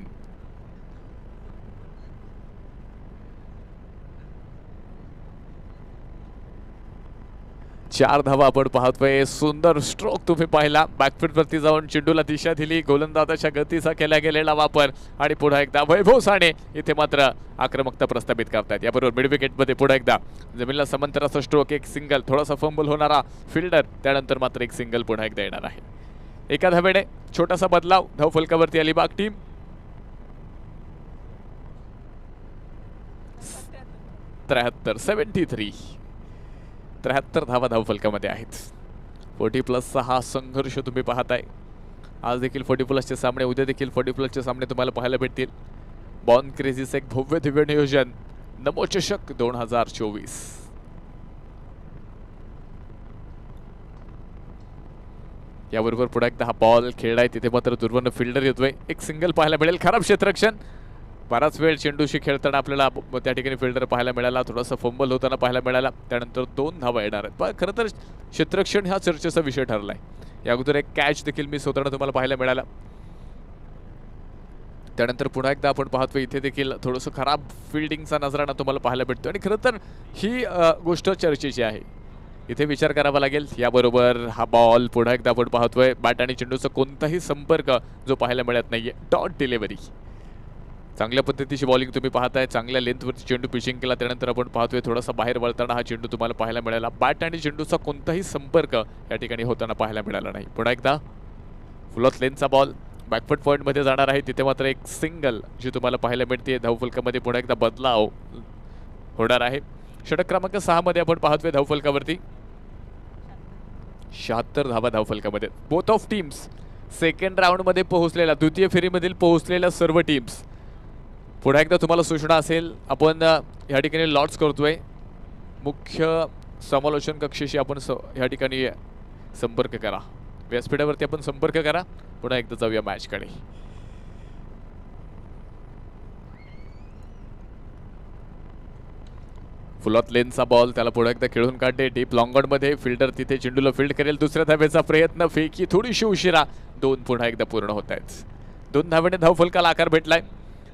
चार धावा आपण पाहतोय. सुंदर स्ट्रोक तुम्ही पाहिला. बॅकफूट वरती जाऊन चेंडूला दिशा दिली. गोलंदाजाच्या गतीचा केला गेलेला वापर आणि पुन्हा एकदा वैभव साने इथे मात्र आक्रमकता प्रस्थापित करतात. याबरोबर मिड विकेट मध्ये पुन्हा एकदा जमिनीला समांतर असा स्ट्रोक, एक सिंगल, थोडासा फंबल होणारा फिल्डर, त्यानंतर मात्र एक सिंगल पुन्हा एकदा येणार आहे. एका धावेने छोटासा बदलाव धावफलकावरती अलिबाग टीम. 73 धावा धावफलकामध्ये आहेत. 40+ हा संघर्ष तुम्ही पाहताय. आज देखील 40+चे सामने, उद्या देखील 40+चे सामने तुम्हाला पाहायला भेटतील. बॉर्न क्रेझीचं एक भव्य दिव्य नियोजन. नमो चषक 2024. याबरोबर पुढे एकदा हा बॉल खेळलाय, तिथे मात्र दुर्वर्ण फिल्डर येतोय. एक सिंगल पाहायला मिळेल. खराब क्षेत्ररक्षण. बराच वेळ चेंडूशी खेळताना आपल्याला त्या ठिकाणी फिल्डर पाहायला मिळाला, थोडासा फंबल होताना पाहायला मिळाला. त्यानंतर 2 धावा येणार आहेत. पण खरं तर क्षेत्ररक्षण हा चर्चेचा विषय ठरलाय. या अगोदर एक कॅच देखील मिस होताना तुम्हाला पाहायला मिळाला. त्यानंतर पुन्हा एकदा आपण पाहतो इथे देखील थोडंसं खराब फिल्डिंगचा नजराणा तुम्हाला पाहायला भेटतो. आणि खरं तर ही गोष्ट चर्चेची आहे. इथे विचार करावा लागेल. याबरोबर हा बॉल पुन्हा एकदा आपण पाहतोय. बॅट आणि चेंडूचा कोणताही संपर्क जो पाहायला मिळत नाहीये. Dot delivery. चांगल्या पद्धतीची बॉलिंग तुम्ही पाहताय. चांगल्या लेंथवरती चेंडू पिचिंग केला. त्यानंतर आपण पाहतोय थोडासा बाहेर वळताना हा चेंडू तुम्हाला पाहायला मिळाला. बॅट आणि चेंडूचा कोणताही संपर्क या ठिकाणी होताना पाहायला मिळाला नाही. पुन्हा एकदा फुल ऑफ लेनचा बॉल बॅकफुट पॉईंटमध्ये जाणार आहे. तिथे मात्र एक सिंगल जी तुम्हाला पाहायला मिळते. धावफलकामध्ये पुन्हा एकदा बदलाव होणार आहे. षटक क्रमांक 6 मध्ये आपण पाहतोय धावफलकावरती 76 धावा धावफलकामध्ये. बोथ ऑफ टीम्स सेकंड राऊंडमध्ये पोहोचलेल्या, द्वितीय फेरीमधील पोहोचलेल्या सर्व टीम्स. पुन्हा एकदा तुम्हाला सूचना असेल, आपण या ठिकाणी लॉट्स करतोय. मुख्य समालोचन कक्षाशी आपण या ठिकाणी संपर्क करा. व्यासपीठावरती आपण संपर्क करा. पुन्हा एकदा जाऊया मॅचकडे. फुलॉत लेनचा बॉल त्याला पुढे एकदा खेळून काढते. डीप लॉंगॉनमध्ये फिल्डर तिथे चेंडूला फील्ड करेल. दुसऱ्या धावेचा प्रयत्न, फेकी थोडीशी उशिरा. 2 पुन्हा एकदा पूर्ण होत आहेत. 2 धावेने धावफलकाला आकार भेटलाय.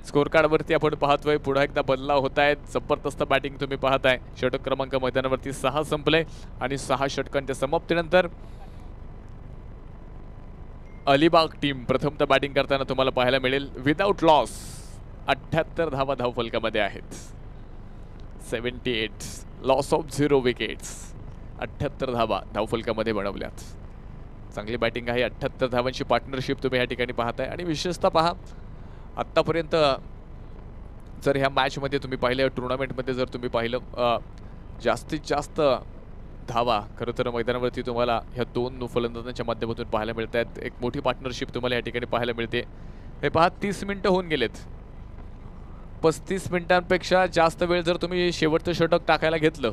स्कोर कार्डवरती आपण पाहतोय पुन्हा एकदा बदलाव होत आहेत. जबरदस्त बॅटिंग तुम्ही पाहताय. षटक क्रमांक मैदानावरती 6 संपले आणि 6 षटकांच्या समाप्तीनंतर अलिबाग टीम प्रथमतः बॅटिंग करताना तुम्हाला पाहायला मिळेल. विदाउट लॉस 78 धावा धावफलकामध्ये आहेत. 78 लॉस ऑफ 0 विकेट्स. 78 धावा धावफलकामध्ये बनवल्यात. चांगली बॅटिंग आहे. 78 धावांची पार्टनरशिप तुम्ही या ठिकाणी पाहताय. आणि विशेषतः पहा, आत्तापर्यंत जर ह्या मॅचमध्ये तुम्ही पाहिलं, टुर्नामेंटमध्ये जर तुम्ही पाहिलं, जास्तीत जास्त धावा खरं तर मैदानावरती तुम्हाला ह्या 2 फलंदाजांच्या माध्यमातून पाहायला मिळत आहेत. एक मोठी पार्टनरशिप तुम्हाला या ठिकाणी पाहायला मिळते. हे पहा, 30 मिनिटं होऊन गेलेत. 35 मिनिटांपेक्षा जास्त वेळ जर तुम्ही शेवटचं षटक टाकायला घेतलं,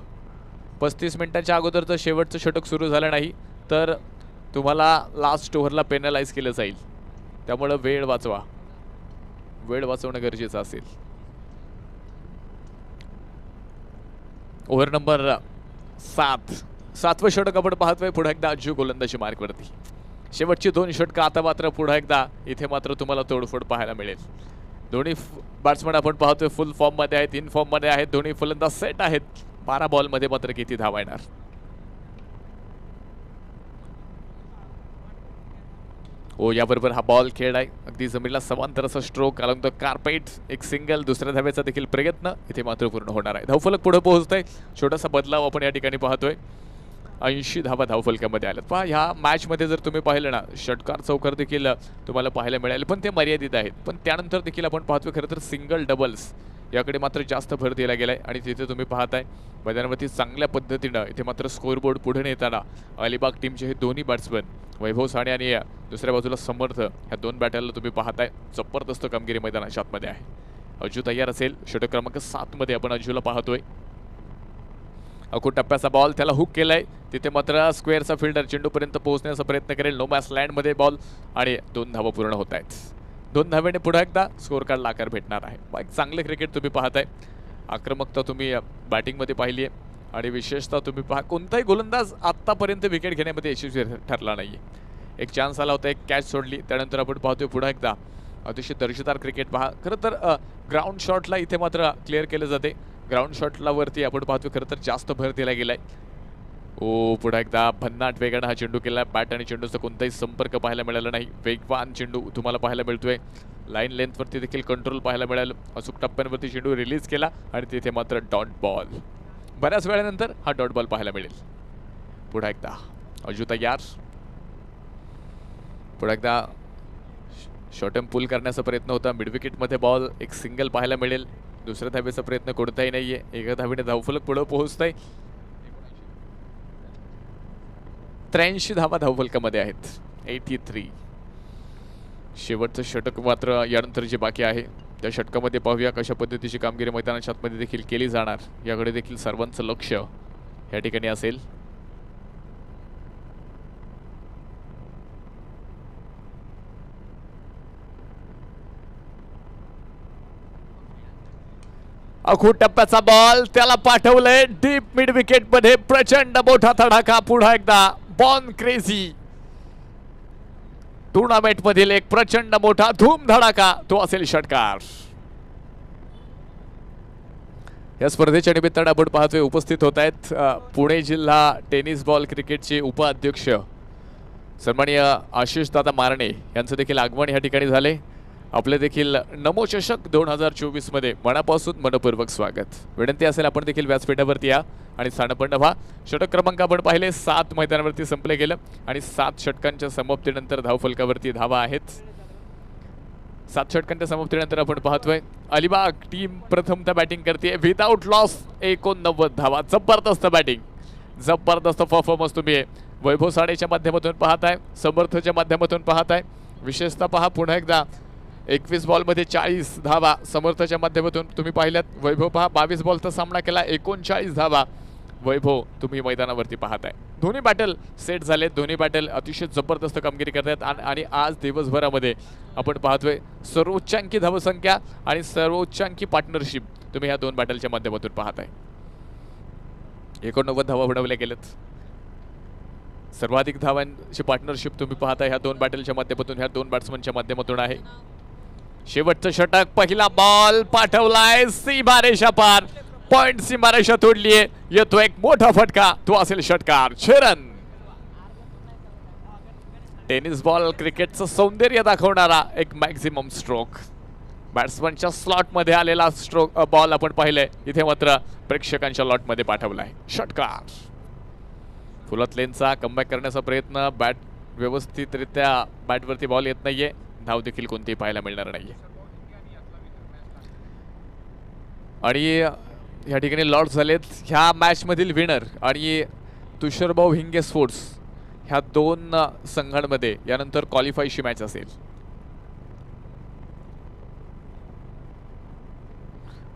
35 मिनिटांच्या अगोदर जर शेवटचं षटक सुरू झालं नाही तर तुम्हाला लास्ट ओव्हरला पेनलाइज केलं जाईल. त्यामुळं वेळ वाचवा. वेळ वाचवणं गरजेचं असेल. ओव्हर नंबर 7वे षटक आपण पाहतोय. पुढे एकदा अज्जू गोलंदाजी मार्कवरती. शेवटची 2 षटकं आता मात्र पुढे एकदा इथे मात्र तुम्हाला तोडफोड पाहायला मिळेल. दोन्ही बॅट्समन आपण पाहतोय फुल फॉर्ममध्ये आहेत, इन फॉर्ममध्ये आहेत. दोन्ही फलंदाज सेट आहेत. 12 बॉलमध्ये मात्र किती धावा येणार. याबरोबर हा बॉल खेळलाय. अगदी जमिनीला समांतर असा स्ट्रोक अलॉंग द कार्पेट. एक सिंगल. दुसऱ्या धावेचा देखील प्रयत्न इथे मात्र पूर्ण होणार आहे. धावफलक पुढे पोहोचतोय. छोटासा बदलाव आपण या ठिकाणी पाहतोय. 80 धावा धावफलकामध्ये आल्यात. पहा, ह्या मॅचमध्ये जर तुम्ही पाहिलं ना, षटकार चौकार देखील तुम्हाला पाहायला मिळाले, पण ते मर्यादित आहेत. पण त्यानंतर देखील आपण पाहतोय खरं तर सिंगल डबल्स याकडे मात्र जास्त भर दिला गेलाय. आणि तिथे तुम्ही पाहताय मैदानावरती चांगल्या पद्धतीनं इथे मात्र स्कोअरबोर्ड पुढे नेताना अलिबाग टीमचे हे दोन्ही बॅट्समन वैभव साने आणि दुसऱ्या बाजूला समर्थ, ह्या 2 बॅटरला तुम्ही पाहताय. जबरदस्त कामगिरी मैदानाच्या आतमध्ये आहे. अज्जू तयार असेल. षटक क्रमांक 7 मध्ये आपण अज्जूला पाहतोय. अखूट टप्प्याचा बॉल त्याला हुक केलाय. तिथे मात्र स्क्वेअरचा फिल्डर चेंडूपर्यंत पोहोचण्याचा प्रयत्न करेल. नो मॅच लँडमध्ये बॉल आणि 2 धावा पूर्ण होत आहेत. 2 धावेने पुढे एकदा स्कोर कार्डला आकार भेटणार आहे. एक चांगले क्रिकेट तुम्ही पाहताय. आक्रमकता तुम्ही बॅटिंगमध्ये पाहिली आहे. आणि विशेषतः तुम्ही पहा, कोणताही गोलंदाज आत्तापर्यंत विकेट घेण्यामध्ये यशस्वी ठरला नाही. एक चान्स आला होता, एक कॅच सोडली. त्यानंतर आपण पाहतोय पुन्हा एकदा अतिशय दर्जेदार क्रिकेट पहा. खरं तर ग्राउंड शॉटला इथे मात्र क्लिअर केले जाते. ग्राउंड शॉटला वरती आपण पाहतोय खरं तर जास्त भर दिला गेलाय. पुन्हा एकदा भन्नाट वेगानं हा चेंडू केला. बॅट आणि चेंडूचा कोणताही संपर्क पाहायला मिळाला नाही. वेगवान चेंडू तुम्हाला पाहायला मिळतोय. लाईन लेंथवरती देखील कंट्रोल पाहायला मिळालं. अचूक टप्प्यांवरती चेंडू रिलीज केला आणि तिथे मात्र डॉट बॉल. बऱ्याच वेळानंतर हा डॉट बॉल पाहायला मिळेल. पुन्हा एकदा अज्जू तयार. पुढे एकदा शॉर्ट टर्म पुल करण्याचा प्रयत्न होता. मिड विकेटमध्ये बॉल एक सिंगल पाहायला मिळेल. दुसऱ्या धावेचा प्रयत्न कोणताही नाहीये. एका धावेने धावफलक पुढे पोहोचतंय. 83 धावा धावफलकामध्ये आहेत. 83. शेवटचं षटक मात्र यानंतर जे बाकी आहे त्या षटकामध्ये पाहूया कशा पद्धतीची कामगिरी मैदानाच्या आतमध्ये देखील केली जाणार. याकडे देखील सर्वांचं लक्ष या ठिकाणी असेल. अखू टप्प्याचा बॉल त्याला पाठवलंय डीप मिड विकेट मध्ये. प्रचंड मोठा तडाखा. पुन्हा एकदा बॉर्न क्रेझी टुर्नामेंट मधील एक प्रचंड मोठा धूम धडाका. तो असेल षटकार. या स्पर्धेच्या निमित्ताने आपण पाहतोय उपस्थित होत आहेत पुणे जिल्हा टेनिस बॉल क्रिकेटचे उपाध्यक्ष सन्माननीय आशिष दादा मारणे यांचं देखील आगमन या ठिकाणी झाले. आपले देखील नमो चषक 2024 मध्ये मनापासून मनपूर्वक स्वागत. विनंती असेल आपण देखील व्यासपीठावरती या आणि स्थानपन्न व्हा. षटक क्रमांक आपण पाहिले 7 मैदानावरती संपले गेलं आणि 7 षटकांच्या समाप्तीनंतर धावफलकावरती धावा आहेत. 7 षटकांच्या समाप्तीनंतर आपण पाहतोय अलिबाग टीम प्रथमतः बॅटिंग करते विदाउट लॉस. 89 धावा. जबरदस्त बॅटिंग, जबरदस्त परफॉर्मन्स तुम्ही वैभव साडेच्या माध्यमातून पाहताय, समर्थच्या माध्यमातून पाहताय. विशेषतः पहा पुन्हा एकदा 21 बॉलमध्ये 40 धावा समर्थच्या माध्यमातून तुम्ही पाहिल्यात. वैभव पहा 22 बॉलचा सामना केला, 39 धावा वैभव तुम्ही मैदानावरती पाहताय. दोन्ही बॅटल सेट झाले. दोन्ही बॅटल अतिशय जबरदस्त कामगिरी करतात आणि आज दिवसभरामध्ये आपण पाहतोय सर्वोच्चांकी धावसंख्या आणि सर्वोच्चांकी पार्टनरशिप तुम्ही ह्या दोन बॅटलच्या माध्यमातून पाहताय. 89 धावा बनवल्या गेलेत. सर्वाधिक धावांची पार्टनरशिप तुम्ही पाहताय ह्या दोन बॅटलच्या माध्यमातून, ह्या दोन बॅट्समनच्या माध्यमातून आहे. शेवटचं षटक. पहिला बॉल पाठवलाय सीमारेषा पार. पॉइंट सीमारेषा तोडलीये. येतो एक मोठा फटका. तो असेल षटकार. 6 रन. टेनिस बॉल क्रिकेटचं सौंदर्य दाखवणारा एक मॅक्झिमम स्ट्रोक. बॅट्समनच्या स्लॉट मध्ये आलेला स्ट्रोक बॉल आपण पाहिलंय. इथे मात्र प्रेक्षकांच्या लॉट मध्ये पाठवलाय. षटकार. फुलत लेनचा कमबॅक करण्याचा प्रयत्न. बॅट व्यवस्थितरित्या बॅटवरती बॉल येत नाहीये. धाव देखील कोणतीही पाहायला मिळणार नाहीये. आणि या ठिकाणी लॉर्ड झालेत ह्या मॅच मधील विनर आणि तुषारभाऊ हिंगे स्पोर्ट्स ह्या दोन संघांमध्ये यानंतर क्वालिफायची मॅच असेल.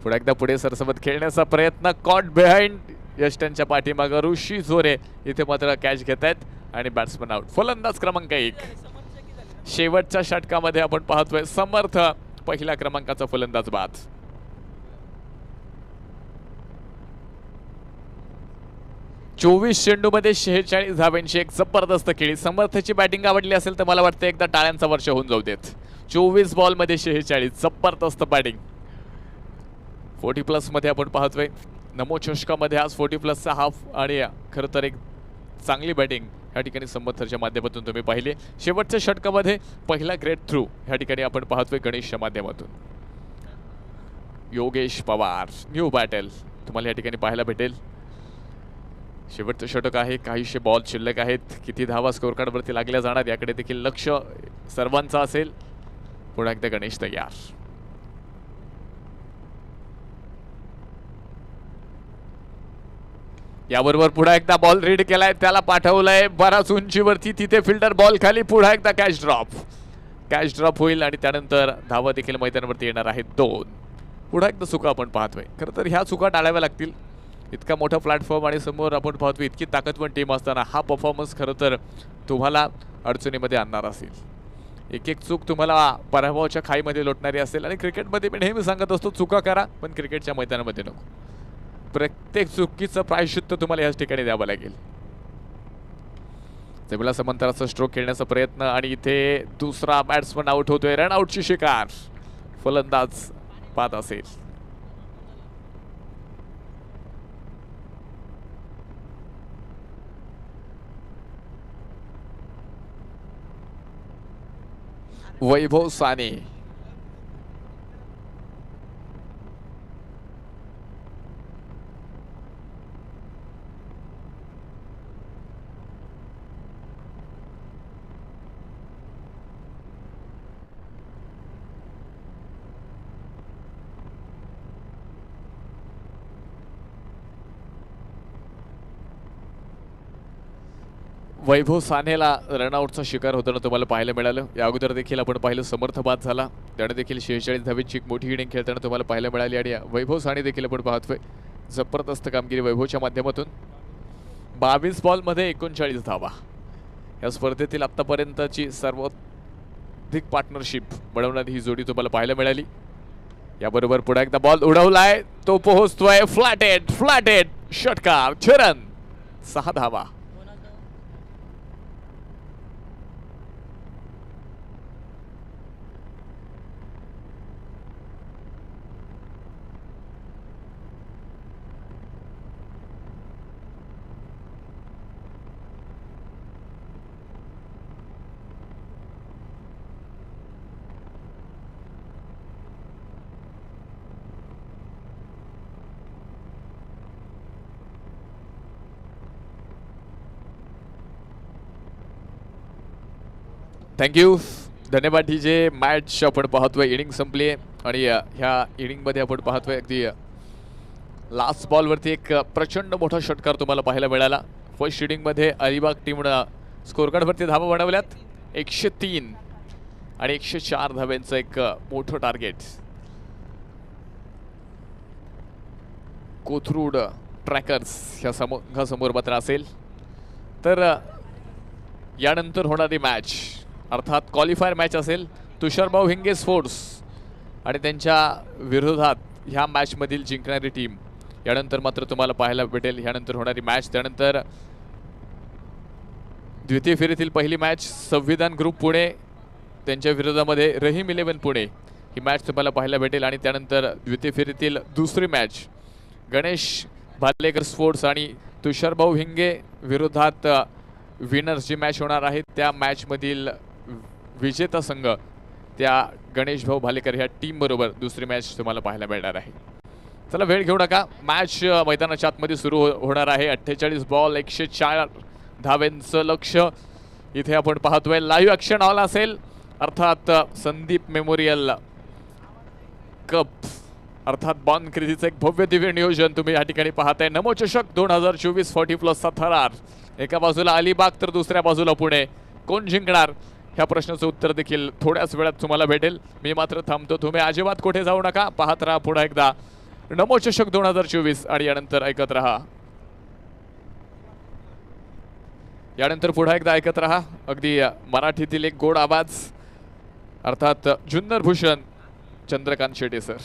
पुढे एकदा पुढे सरसबत खेळण्याचा प्रयत्न. Caught behind. यष्टांच्या पाठीमागे ऋषी झोरे इथे मात्र कॅच घेत आहेत आणि बॅट्समन आउट. फलंदाज क्रमांक 1. शेवटच्या षटकामध्ये आपण पाहतोय समर्थ पहिल्या क्रमांकाचा फलंदाज बाद. चोवीस चेंडूमध्ये 46 धावांची एक जबरदस्त खेळी. समर्थची बॅटिंग आवडली असेल तर मला वाटतं एकदा टाळ्यांचा वर्ष होऊन जाऊ देत. 24 बॉलमध्ये 46 जबरदस्त बॅटिंग. 40+ मध्ये आपण पाहतोय. नमो चषकामध्ये आज 40+चा हाफ आणि खरं तर एक चांगली बॅटिंग या ठिकाणी समर्थच्या माध्यमातून तुम्ही पाहिले. शेवटच्या षटकामध्ये पहिला ग्रेट थ्रू या ठिकाणी आपण पाहतोय गणेशच्या माध्यमातून. योगेश पवार न्यू बॅटल तुम्हाला या ठिकाणी पाहायला भेटेल. शेवटचं षटक आहे. काहीशे बॉल शिल्लक आहेत. किती धावा स्कोर कार्डवरती लागल्या जाणार याकडे देखील लक्ष सर्वांचं असेल. पुन्हा एकदा गणेश तयार. याबरोबर पुन्हा एकदा बॉल रीड केलाय. त्याला पाठवलंय बराच उंचीवरती. तिथे फिल्डर बॉल खाली. पुन्हा एकदा कॅच ड्रॉप. कॅच ड्रॉप होईल आणि त्यानंतर धावा देखील मैदानावरती येणार आहेत 2. पुन्हा एकदा चुका आपण पाहतोय. खरं तर ह्या चुका टाळाव्या लागतील. इतका मोठा प्लॅटफॉर्म आणि समोर आपण पाहतोय इतकी ताकदवान टीम असताना हा परफॉर्मन्स खरं तर तुम्हाला अडचणीमध्ये आणणार असेल. एक एक चूक तुम्हाला पराभवाच्या खाईमध्ये लोटणारी असेल. आणि क्रिकेटमध्ये मी नेहमी सांगत असतो चुका करा पण क्रिकेटच्या मैदानामध्ये नको. प्रत्येक चुकीचं प्रायश्चित्त तुम्हाला याच ठिकाणी द्यावं लागेल. जमिला समांतराचा स्ट्रोक खेळण्याचा प्रयत्न आणि इथे दुसरा बॅट्समन आउट होतोय. रन आउटची शिकार. फलंदाज बाद असेल. वैभव साने. वैभव सानेला रनआउटचा शिकार होताना तुम्हाला पाहायला मिळालं. या अगोदर देखील आपण पाहिलं समर्थ बाद झाला, त्याने देखील 46 धावेची एक मोठी इनिंग खेळताना तुम्हाला पाहायला मिळाली. आणि वैभव साने देखील आपण पाहतोय जबरदस्त कामगिरी वैभवच्या माध्यमातून. 22 बॉलमध्ये 39 धावा. या स्पर्धेतील आतापर्यंतची सर्वाधिक पार्टनरशिप बनवणारी ही जोडी तुम्हाला पाहायला मिळाली. याबरोबर पुन्हा एकदा बॉल उडवलाय, तो पोहोचतोय फ्लॅटेड षटकार, 6 रन 6 धावा. थँक्यू, धन्यवाद डीजे. मॅच आपण पाहतोय इनिंग संपली आहे आणि ह्या इनिंगमध्ये आपण पाहतोय अगदी लास्ट बॉलवरती एक प्रचंड मोठा षटकार तुम्हाला पाहायला मिळाला. फर्स्ट इनिंगमध्ये अलिबाग टीमनं स्कोरकार्डवरती धावा बनवल्यात 103 आणि 104 धाव्यांचं एक मोठं टार्गेट. कोथरूड ट्रॅकर्स ह्या संघासमोर मात्र असेल. तर यानंतर होणारी मॅच अर्थात क्वालिफायर मॅच असेल तुषारभाऊ हिंगे स्पोर्ट्स आणि त्यांच्या विरोधात ह्या मॅचमधील जिंकणारी टीम. यानंतर मात्र तुम्हाला पाहायला भेटेल यानंतर होणारी मॅच. त्यानंतर द्वितीय फेरीतील पहिली मॅच संविधान ग्रुप पुणे त्यांच्या विरोधामध्ये रहीम 11 पुणे ही मॅच तुम्हाला पाहायला भेटेल. आणि त्यानंतर द्वितीय फेरीतील दुसरी मॅच गणेश भालेकर स्पोर्ट्स आणि तुषारभाऊ हिंगे विरोधात विनर्स जी मॅच होणार आहे त्या मॅचमधील विजेता संघ त्या गणेश भाऊ भालेकर ह्या टीम बरोबर दुसरी मॅच तुम्हाला पाहायला मिळणार आहे. चला वेळ घेऊ नका, मॅच मैदानाच्या आतमध्ये सुरू होणार आहे. 48 बॉल 104 धाव्यांचं लक्ष्य इथे आपण पाहतोय. लाईव्ह ॲक्शन ऑल असेल अर्थात संदीप मेमोरियल कप अर्थात बॉन क्रेझीचं एक भव्य दिव्य नियोजन तुम्ही या ठिकाणी पाहताय. नमो चषक 2024 40+ थरार. एका बाजूला अलिबाग तर दुसऱ्या बाजूला पुणे. कोण जिंकणार ह्या प्रश्नाचं उत्तर देखील थोड्याच वेळात तुम्हाला भेटेल. मी मात्र थांबतो, तुम्ही अजिबात कुठे जाऊ नका. पाहत राहा पुन्हा एकदा नमो चषक 2024 आणि यानंतर ऐकत राहा. यानंतर पुन्हा एकदा ऐकत राहा अगदी मराठीतील एक गोड आवाज अर्थात जुन्नर भूषण चंद्रकांत शेटे सर.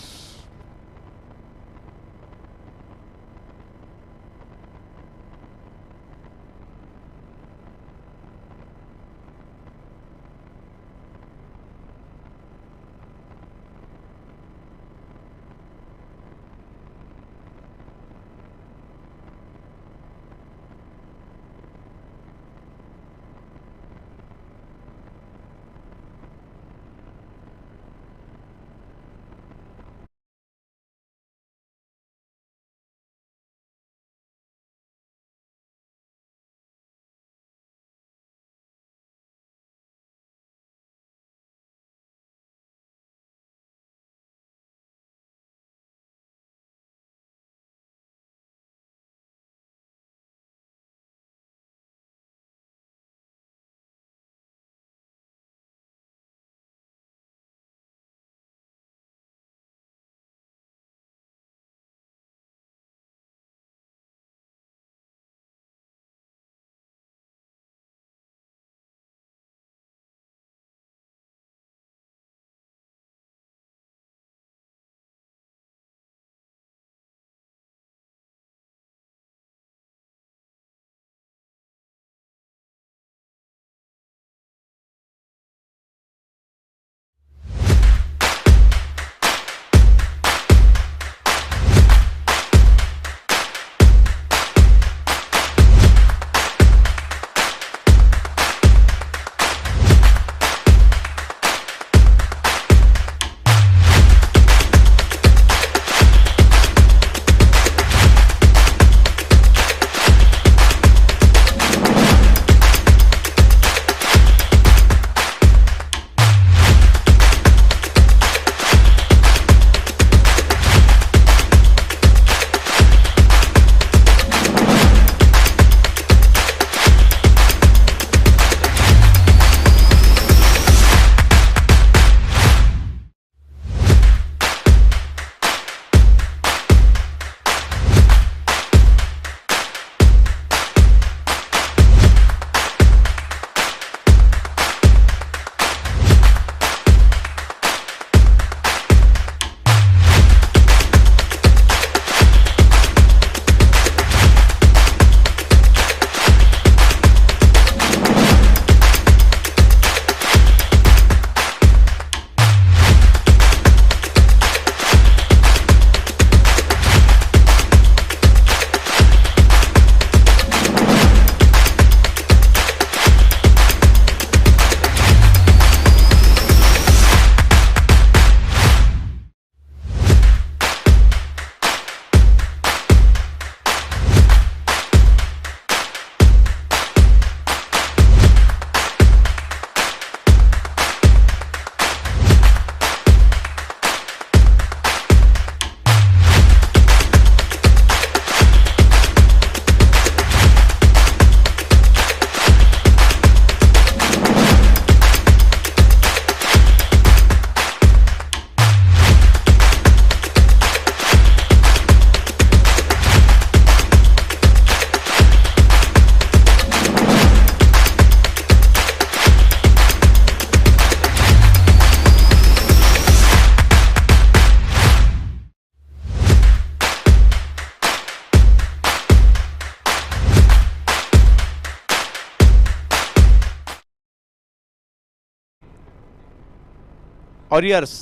ऑरियर्स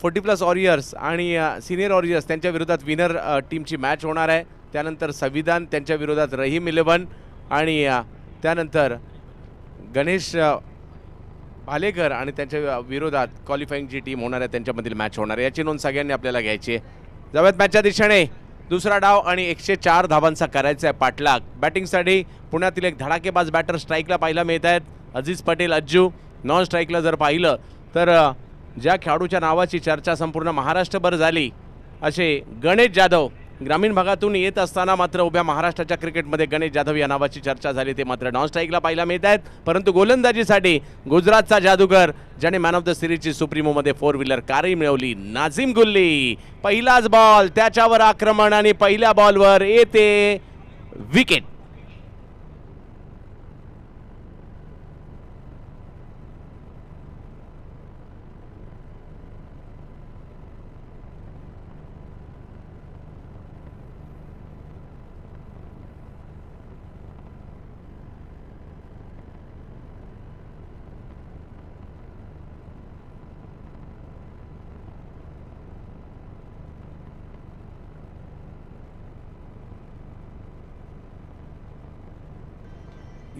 40+ ऑरियर्स आणि सिनियर ऑरियर्स त्यांच्या विरोधात विनर टीमची मॅच होणार आहे. त्यानंतर संविधान त्यांच्या विरोधात रहीम 11 आणि त्यानंतर गणेश भालेकर आणि त्यांच्या विरोधात क्वालिफाईंगची टीम होणार आहे, त्यांच्यामधील मॅच होणार आहे. याची नोंद सगळ्यांनी आपल्याला घ्यायची आहे. जाऊयात मॅचच्या दिशेने. दुसरा डाव आणि 104 धावांचा करायचा आहे पाठलाग. बॅटिंगसाठी पुण्यातील एक धडाकेबाज बॅटर स्ट्राईकला पाहायला मिळत आहेत. अजीज पटेल अज्जू. नॉन स्ट्राईकला जर पाहिलं तर ज्या खेळाडूच्या नावाची चर्चा संपूर्ण महाराष्ट्रभर झाली असे गणेश जाधव. ग्रामीण भागातून येत असताना मात्र उभ्या महाराष्ट्राच्या क्रिकेटमध्ये गणेश जाधव या नावाची चर्चा झाली. ते मात्र नॉन स्ट्राईकला पाहायला मिळत आहेत. परंतु गोलंदाजीसाठी गुजरातचा जादूगर ज्याने मॅन ऑफ द सिरीजची सुप्रीमोमध्ये 4 व्हीलर कारही मिळवली, नाझीम गुल्ली. पहिलाच बॉल, त्याच्यावर आक्रमण आणि पहिल्या बॉलवर येते विकेट.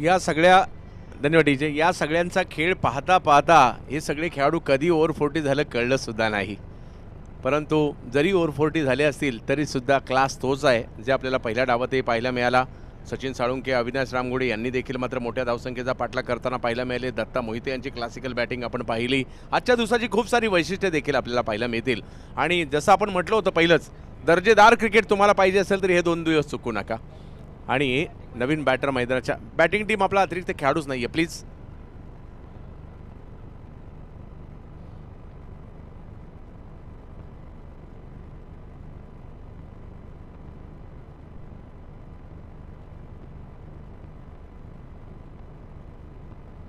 या सगळ्या धन्यवाद डीजे. या सगळ्यांचा खेळ पाहता पाहता हे सगळे खेळाडू कधी ओव्हर 40 झालं कळलं सुद्धा नाही. परंतु जरी ओव्हर 40 झाले असतील तरी सुद्धा क्लास तोच आहे जे आपल्याला पहिल्या डावातही पाहायला मिळाला. सचिन साळुंके, अविनाश रामगुडे यांनी देखील मात्र मोठ्या धावसंख्येचा पाठलाग करताना पाहायला मिळाले. दत्ता मोहिते यांची क्लासिकल बॅटिंग आपण पाहिली. आजच्या दिवसाची खूप सारी वैशिष्ट्ये देखील आपल्याला पाहायला मिळतील. आणि जसं आपण म्हटलं होतं पहिलंच, दर्जेदार क्रिकेट तुम्हाला पाहिजे असेल तर हे 2 दिवस चुकू नका. आणि नवीन बॅटर मैदानाच्या बॅटिंग टीम आपला अतिरिक्त खेळाडूच नाहीये प्लीज.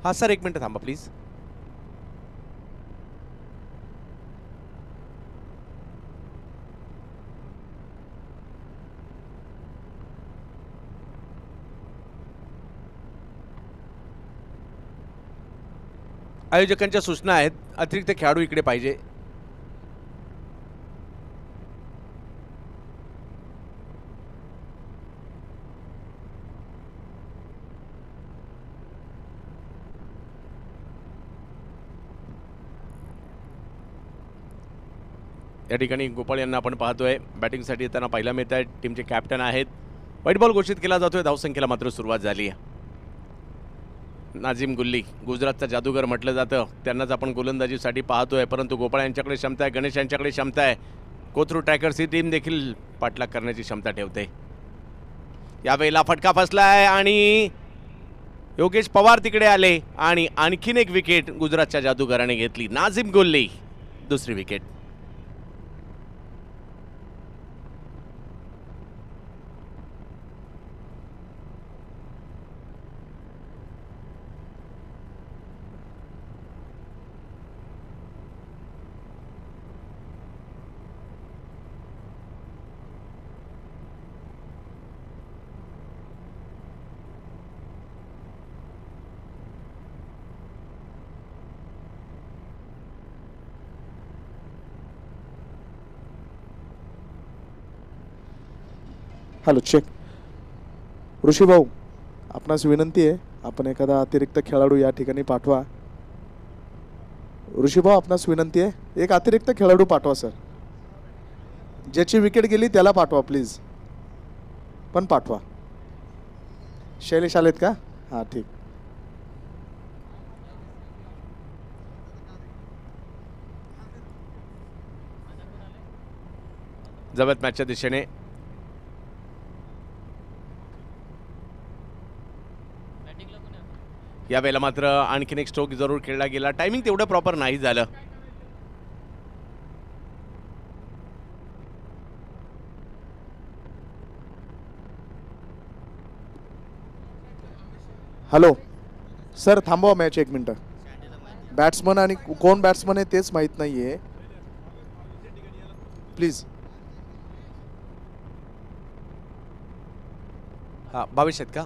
हा सर, 1 मिनिट थांबा प्लीज. आयोजकांच्या सूचना आहेत, अतिरिक्त खेळाडू इकडे पाहिजे. या ठिकाणी गोपाळ यांना आपण पाहतोय बॅटिंगसाठी येताना पाहायला मिळत आहे. टीमचे कॅप्टन आहेत. व्हाईट बॉल घोषित केला जातोय. धावसंख्येला मात्र सुरुवात झाली आहे. नाझीम गुल्ली गुजरातचा जादूगर म्हटलं जातं, त्यांनाच आपण गोलंदाजीसाठी पाहतोय. परंतु गोपाळ यांच्याकडे क्षमता आहे, गणेश यांच्याकडे क्षमता आहे. कोथरूड ट्रॅकर्स ही टीम देखील पाठलाग करण्याची क्षमता ठेवते. यावेळेला फटका फसलाय आणि योगेश पवार तिकडे आले आणि आणखीन एक विकेट गुजरातच्या जादूगराने घेतली. नाझीम गुल्ली दुसरी विकेट. Hello, check. ऋषी भाऊ, आपणास विनंती आहे, आपण एखादा अतिरिक्त खेळाडू या ठिकाणी पाठवा. ऋषी भाऊ, आपणास विनंती आहे, एक अतिरिक्त खेळाडू पाठवा सर. ज्याची विकेट गेली त्याला पाठवा प्लीज, पण पाठवा. शैलेश आलेत का? हां, ठीक. जवळ मॅचच्या दिशेने यावेळेला मात्र आणखीन एक स्ट्रोक जरूर खेळला गेला. टायमिंग तेवढं प्रॉपर नाही झालं. हॅलो सर, थांबवा मॅच 1 मिनिट. बॅट्समन आणि कोण बॅट्समन आहे तेच माहीत नाही आहे, प्लीज. हा, 22 आहेत का?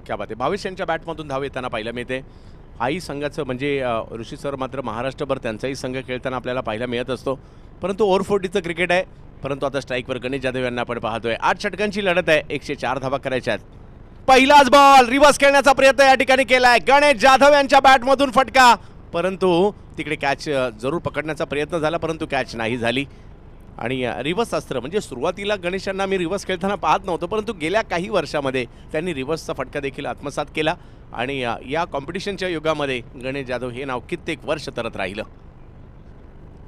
क्या बात आहे. 22 यांच्या बॅटमधून धाव येताना पाहायला मिळते. हाही संघाचं म्हणजे ऋषी सर मात्र महाराष्ट्रभर त्यांचाही संघ खेळताना आपल्याला पाहायला मिळत असतो. परंतु ओव्हर 40चं क्रिकेट आहे. परंतु आता स्ट्राईकवर गणेश जाधव यांना आपण पाहतोय. 8 षटकांची लढत आहे. 104 धावा करायच्या आहेत. पहिलाच बॉल रिव्हर्स खेळण्याचा प्रयत्न या ठिकाणी केलाय. गणेश जाधव यांच्या बॅटमधून फटका, परंतु तिकडे कॅच जरूर पकडण्याचा प्रयत्न झाला, परंतु कॅच नाही झाली. आणि रिव्हर्स अस्त्र म्हणजे सुरुवातीला गणेशांना मी रिव्हर्स खेळताना पाहत नव्हतो, परंतु गेल्या काही वर्षामध्ये त्यांनी रिव्हर्सचा फटका देखील आत्मसात केला. आणि या कॉम्पिटिशनच्या युगामध्ये गणेश जाधव हे नाव कित्येक वर्ष तरत राहिलं.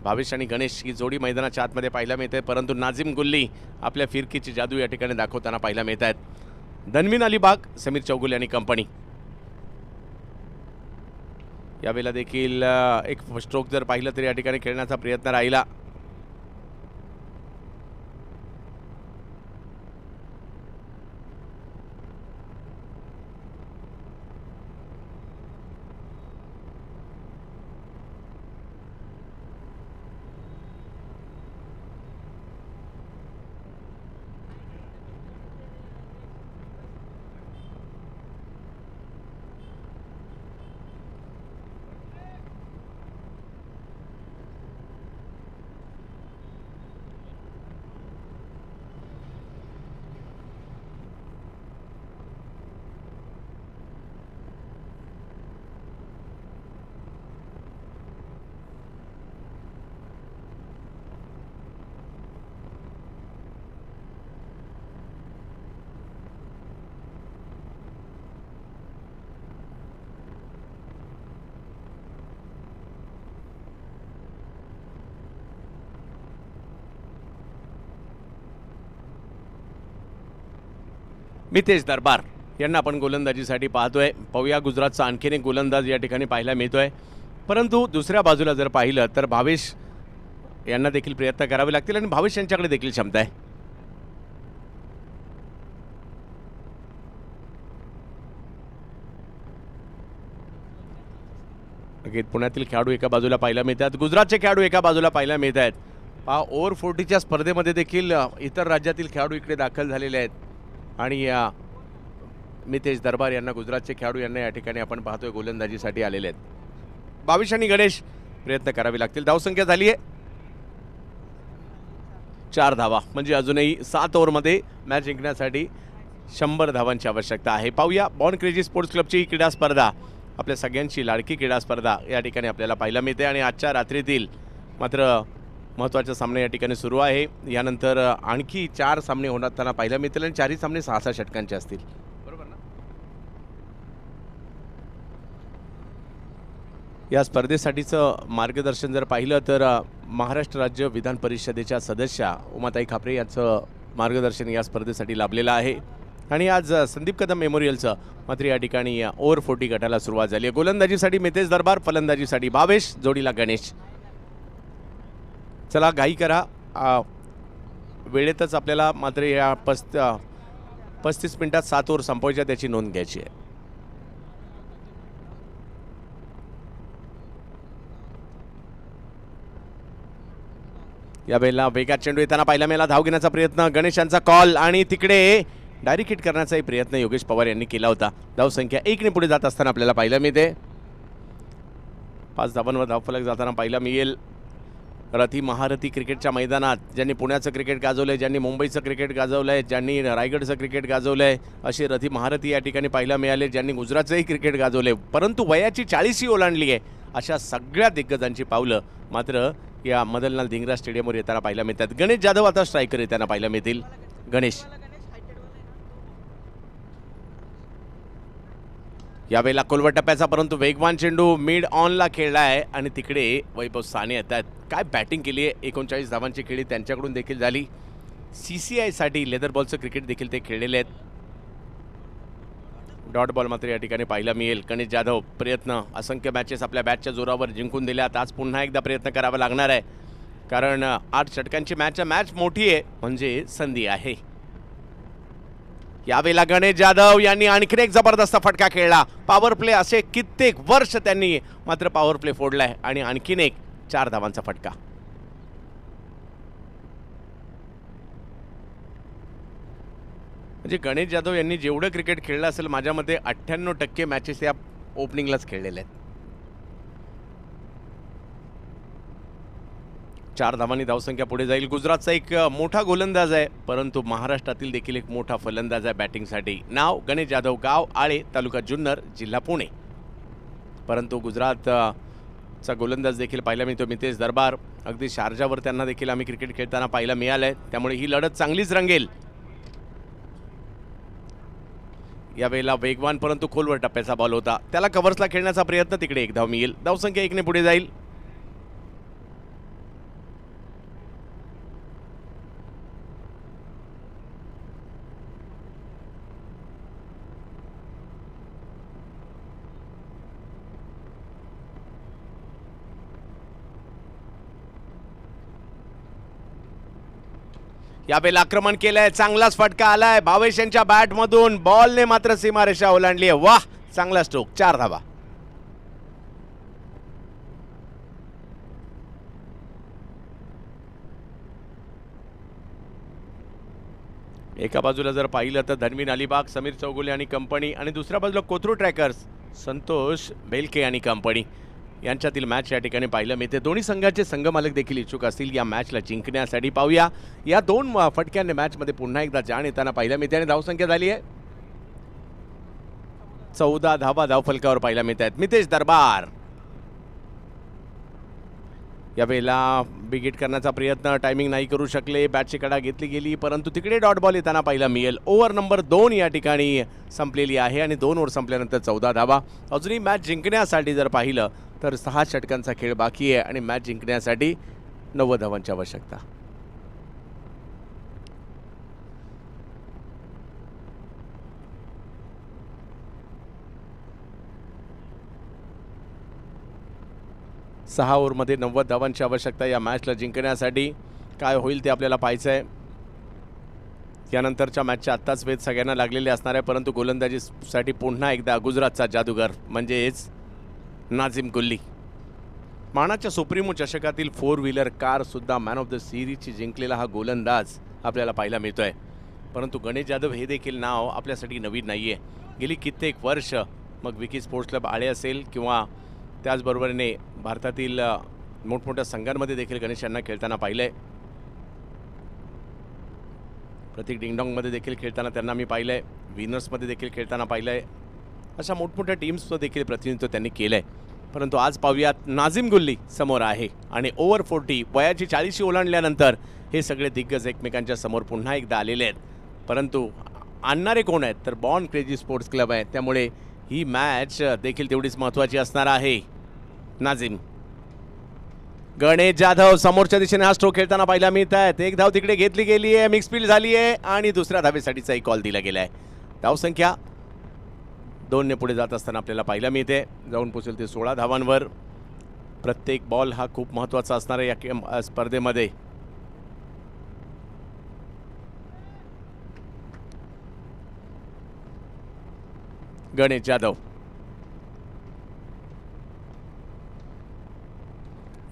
भावेश आणि गणेश ही जोडी मैदानाच्या आतमध्ये पाहायला मिळते, परंतु नाझिम गुल्ली आपल्या फिरकीची जादू या ठिकाणी दाखवताना पाहायला मिळत आहेत. धनवीन अलिबाग, समीर चौगुले आणि कंपनी. यावेळेला देखील एक स्ट्रोक जर पाहिलं तरी या ठिकाणी खेळण्याचा प्रयत्न राहिला. मितेश दरबार यांना आपण गोलंदाजीसाठी पाहतोय. पाहूया गुजरातचा आणखीन एक गोलंदाज या ठिकाणी पाहायला मिळतोय. परंतु दुसऱ्या बाजूला जर पाहिलं तर भावेश यांना देखील प्रयत्न करावे लागतील आणि भावेश यांच्याकडे देखील क्षमता आहे. पुण्यातील खेळाडू एका बाजूला पाहायला मिळतात, गुजरातचे खेळाडू एका बाजूला पाहायला मिळत आहेत. ओव्हर 40च्या स्पर्धेमध्ये देखील इतर राज्यातील खेळाडू इकडे दाखल झालेले आहेत. आणि मितेश दरबार यांना गुजरातचे खेळाडू यांना या ठिकाणी आपण पाहतोय गोलंदाजीसाठी आलेले आहेत. भावेश आणि गणेश प्रयत्न करावे लागतील. धावसंख्या झाली आहे 4 धावा, म्हणजे अजूनही 7 ओव्हरमध्ये मॅच जिंकण्यासाठी 100 धावांची आवश्यकता आहे. पाहूया बॉर्न क्रेझी स्पोर्ट्स क्लबची ही क्रीडा स्पर्धा, आपल्या सगळ्यांची लाडकी क्रीडा स्पर्धा या ठिकाणी आपल्याला पाहायला मिळते. आणि आजच्या रात्रीतील मात्र महत्त्वाचे सामने या ठिकाणी सुरू आहे. यानंतर आणखी 4 सामने होताना पाहायला मिळतील आणि 4ही सामने 6-6 षटकांचे असतील. बरोबर ना? या स्पर्धेसाठीचं मार्गदर्शन जर पाहिलं तर महाराष्ट्र राज्य विधान परिषदेच्या सदस्या उमाताई खापरे यांचं मार्गदर्शन या स्पर्धेसाठी लाभलेलं आहे. आणि आज संदीप कदम मेमोरियलचं मात्र या ठिकाणी ओव्हर 40 गटाला सुरुवात झाली आहे. गोलंदाजीसाठी मितेश दरबार, फलंदाजीसाठी भावेश, जोडीला गणेश. चला घाई करा, वेळेतच आपल्याला मात्र या 35 मिनिटात 7 ओव्हर संपवायच्या त्याची नोंद घ्यायची आहे. यावेळेला वेगात चेंडू येताना पाहायला मिळाला. धाव घेण्याचा प्रयत्न, गणेशांचा कॉल आणि तिकडे डायरेक्ट हिट करण्याचाही प्रयत्न योगेश पवार यांनी केला होता. धावसंख्या 1 ने पुढे जात असताना आपल्याला पाहायला मिळते. 5 धावांवर धावफलक जाताना पाहायला मिळेल. रथी महारथी क्रिकेटच्या मैदानात ज्यांनी पुण्याचं क्रिकेट गाजवलं आहे, ज्यांनी मुंबईचं क्रिकेट गाजवलं आहे, ज्यांनी रायगडचं क्रिकेट गाजवलं आहे, असे रथी महारथी या ठिकाणी पाहायला मिळाले, ज्यांनी गुजरातचंही क्रिकेट गाजवले, परंतु वयाची 40ही ओलांडली आहे अशा सगळ्या दिग्गजांची पावलं मात्र या मदनलाल धिंगरा स्टेडियमवर येताना पाहायला मिळतात. गणेश जाधव आता स्ट्रायकर येताना पाहायला मिळतील. गणेश यावेळेला कोलवट टप्प्याचा परंतु वेगवान चेंडू मिड ऑनला खेळला आहे आणि तिकडे वैभव साने येतात. काय बॅटिंग केली आहे. 39 धावांची खेळी त्यांच्याकडून देखील झाली. CCI साठी लेदर बॉलचं क्रिकेट देखील ते खेळलेले आहेत. डॉट बॉल मात्र या ठिकाणी पाहायला मिळेल. गणेश जाधव प्रयत्न, असंख्य मॅचेस आपल्या बॅटच्या जोरावर जिंकून दिल्यात. आज पुन्हा एकदा प्रयत्न करावा लागणार आहे कारण 8 षटकांची मॅच मोठी आहे म्हणजे संधी आहे. यावेळेला गणेश जाधव यांनी आणखीन एक जबरदस्त फटका खेळला. पॉवर प्ले असे कित्येक वर्ष त्यांनी मात्र पॉवर प्ले फोडलाय आणि आणखीन एक 4 धावांचा फटका. म्हणजे गणेश जाधव यांनी जेवढं क्रिकेट खेळलं असेल माझ्या मते 98% मॅचेस या ओपनिंगलाच खेळलेले आहेत. 4 धावांनी धावसंख्या पुढे जाईल. गुजरातचा एक मोठा गोलंदाज आहे, परंतु महाराष्ट्रातील देखील एक मोठा फलंदाज आहे बॅटिंगसाठी. नाव गणेश जाधव, गाव आळे, तालुका जुन्नर, जिल्हा पुणे. परंतु गुजरातचा गोलंदाज देखील पाहायला मिळतो मितेश दरबार. अगदी शारजावर त्यांना देखील आम्ही क्रिकेट खेळताना पाहायला मिळालंय, त्यामुळे ही लढत चांगलीच रंगेल. यावेळेला वेगवान परंतु खोलवर टप्प्याचा बॉल होता, त्याला कव्हर्सला खेळण्याचा प्रयत्न, तिकडे 1 धाव मिळेल. धावसंख्या 1 ने पुढे जाईल. यावेळेला आक्रमण केलंय, चांगलाच फटका आलाय भावेश यांच्या बॅट मधून. बॉलने मात्र सीमारेषा ओलांडली आहे. वाह, चांगला स्ट्रोक, 4 धावा. एका बाजूला जर पाहिलं तर धनवीन अलिबाग, समीर चौगुले आणि कंपनी, आणि दुसऱ्या बाजूला कोथरूड ट्रॅकर्स, संतोष बेलके आणि कंपनी यांच्यातील मॅच या ठिकाणी पाहायला मिळते. दोन्ही संघाचे संघमालक देखील इच्छुक असतील या मॅचला जिंकण्यासाठी. पाहूया, या 2 फटक्यांनी मॅचमध्ये पुन्हा एकदा जाण येताना पाहायला मिळते. आणि धावसंख्या झाली आहे 14 धावा धावफलकावर पाहायला मिळत आहेत. मितेश दरबार यावेळेला बिग हिट करण्याचा प्रयत्न, टायमिंग नाही करू शकले, बॅटची कडा घेतली गेली, परंतु तिकडे डॉट बॉल येताना पाहायला मिळेल. ओव्हर नंबर 2 या ठिकाणी संपलेली आहे आणि 2 ओव्हर संपल्यानंतर 14 धावा. अजूनही मॅच जिंकण्यासाठी जर पाहिलं तर 6 षटकांचा खेळ बाकी आहे आणि मॅच जिंकण्यासाठी 90 धावांची आवश्यकता. सहा ओव्हरमध्ये 90 धावांची आवश्यकता या मॅचला जिंकण्यासाठी. काय होईल ते आपल्याला पाहायचं आहे. यानंतरच्या मॅचचे आत्ताच वेध सगळ्यांना लागलेले असणार आहे, परंतु गोलंदाजीसाठी पुन्हा एकदा गुजरातचा जादूगर म्हणजेच नाझिम गुल्ली. मानाच्या सुप्रीमो चषकातील 4 व्हीलर कार सुद्धा मॅन ऑफ द सिरीजची जिंकलेला हा गोलंदाज आपल्याला पाहायला मिळतोय. परंतु गणेश जाधव हे देखील नाव आपल्यासाठी नवीन नाही आहे. गेली कित्येक वर्ष मग विकी स्पोर्ट्स क्लब आळे असेल किंवा त्याचबरोबरीने भारतातील मोठमोठ्या संघांमध्ये देखील गणेश यांना खेळताना पाहिलं आहे. प्रतीक डिंगडॉंगमध्ये देखील खेळताना त्यांना मी पाहिलं आहे, विनर्समध्ये देखील खेळताना पाहिलं आहे. अशा मोठमोठ्या टीम्सचं देखील प्रतिनिधित्व त्यांनी केलं आहे. परंतु आज पाहूयात, नाझिम गुल्ली समोर आहे आणि ओव्हर 40 वयाची 40 ओलांडल्यानंतर हे सगळे दिग्गज एकमेकांच्या समोर पुन्हा एकदा आलेले आहेत. परंतु आणणारे कोण आहेत तर बॉर्न क्रेझी स्पोर्ट्स क्लब आहे, त्यामुळे ही मॅच देखील तेवढीच महत्त्वाची असणार आहे. नाझिम, गणेश जाधव समोरच्या दिशेने हा स्ट्रोक खेळताना पाहायला मिळत आहेत. 1 धाव तिकडे घेतली गेली आहे, मिक्स फील्ड झाली आहे आणि दुसऱ्या धावेसाठीचाही कॉल दिला गेला आहे. धावसंख्या 2 ने पुढे जात असताना आपल्याला पाहायला मिळते. जाऊन पोचेल ते 16 धावांवर. प्रत्येक बॉल हा खूप महत्त्वाचा असणार आहे या स्पर्धेमध्ये. गणेश जाधव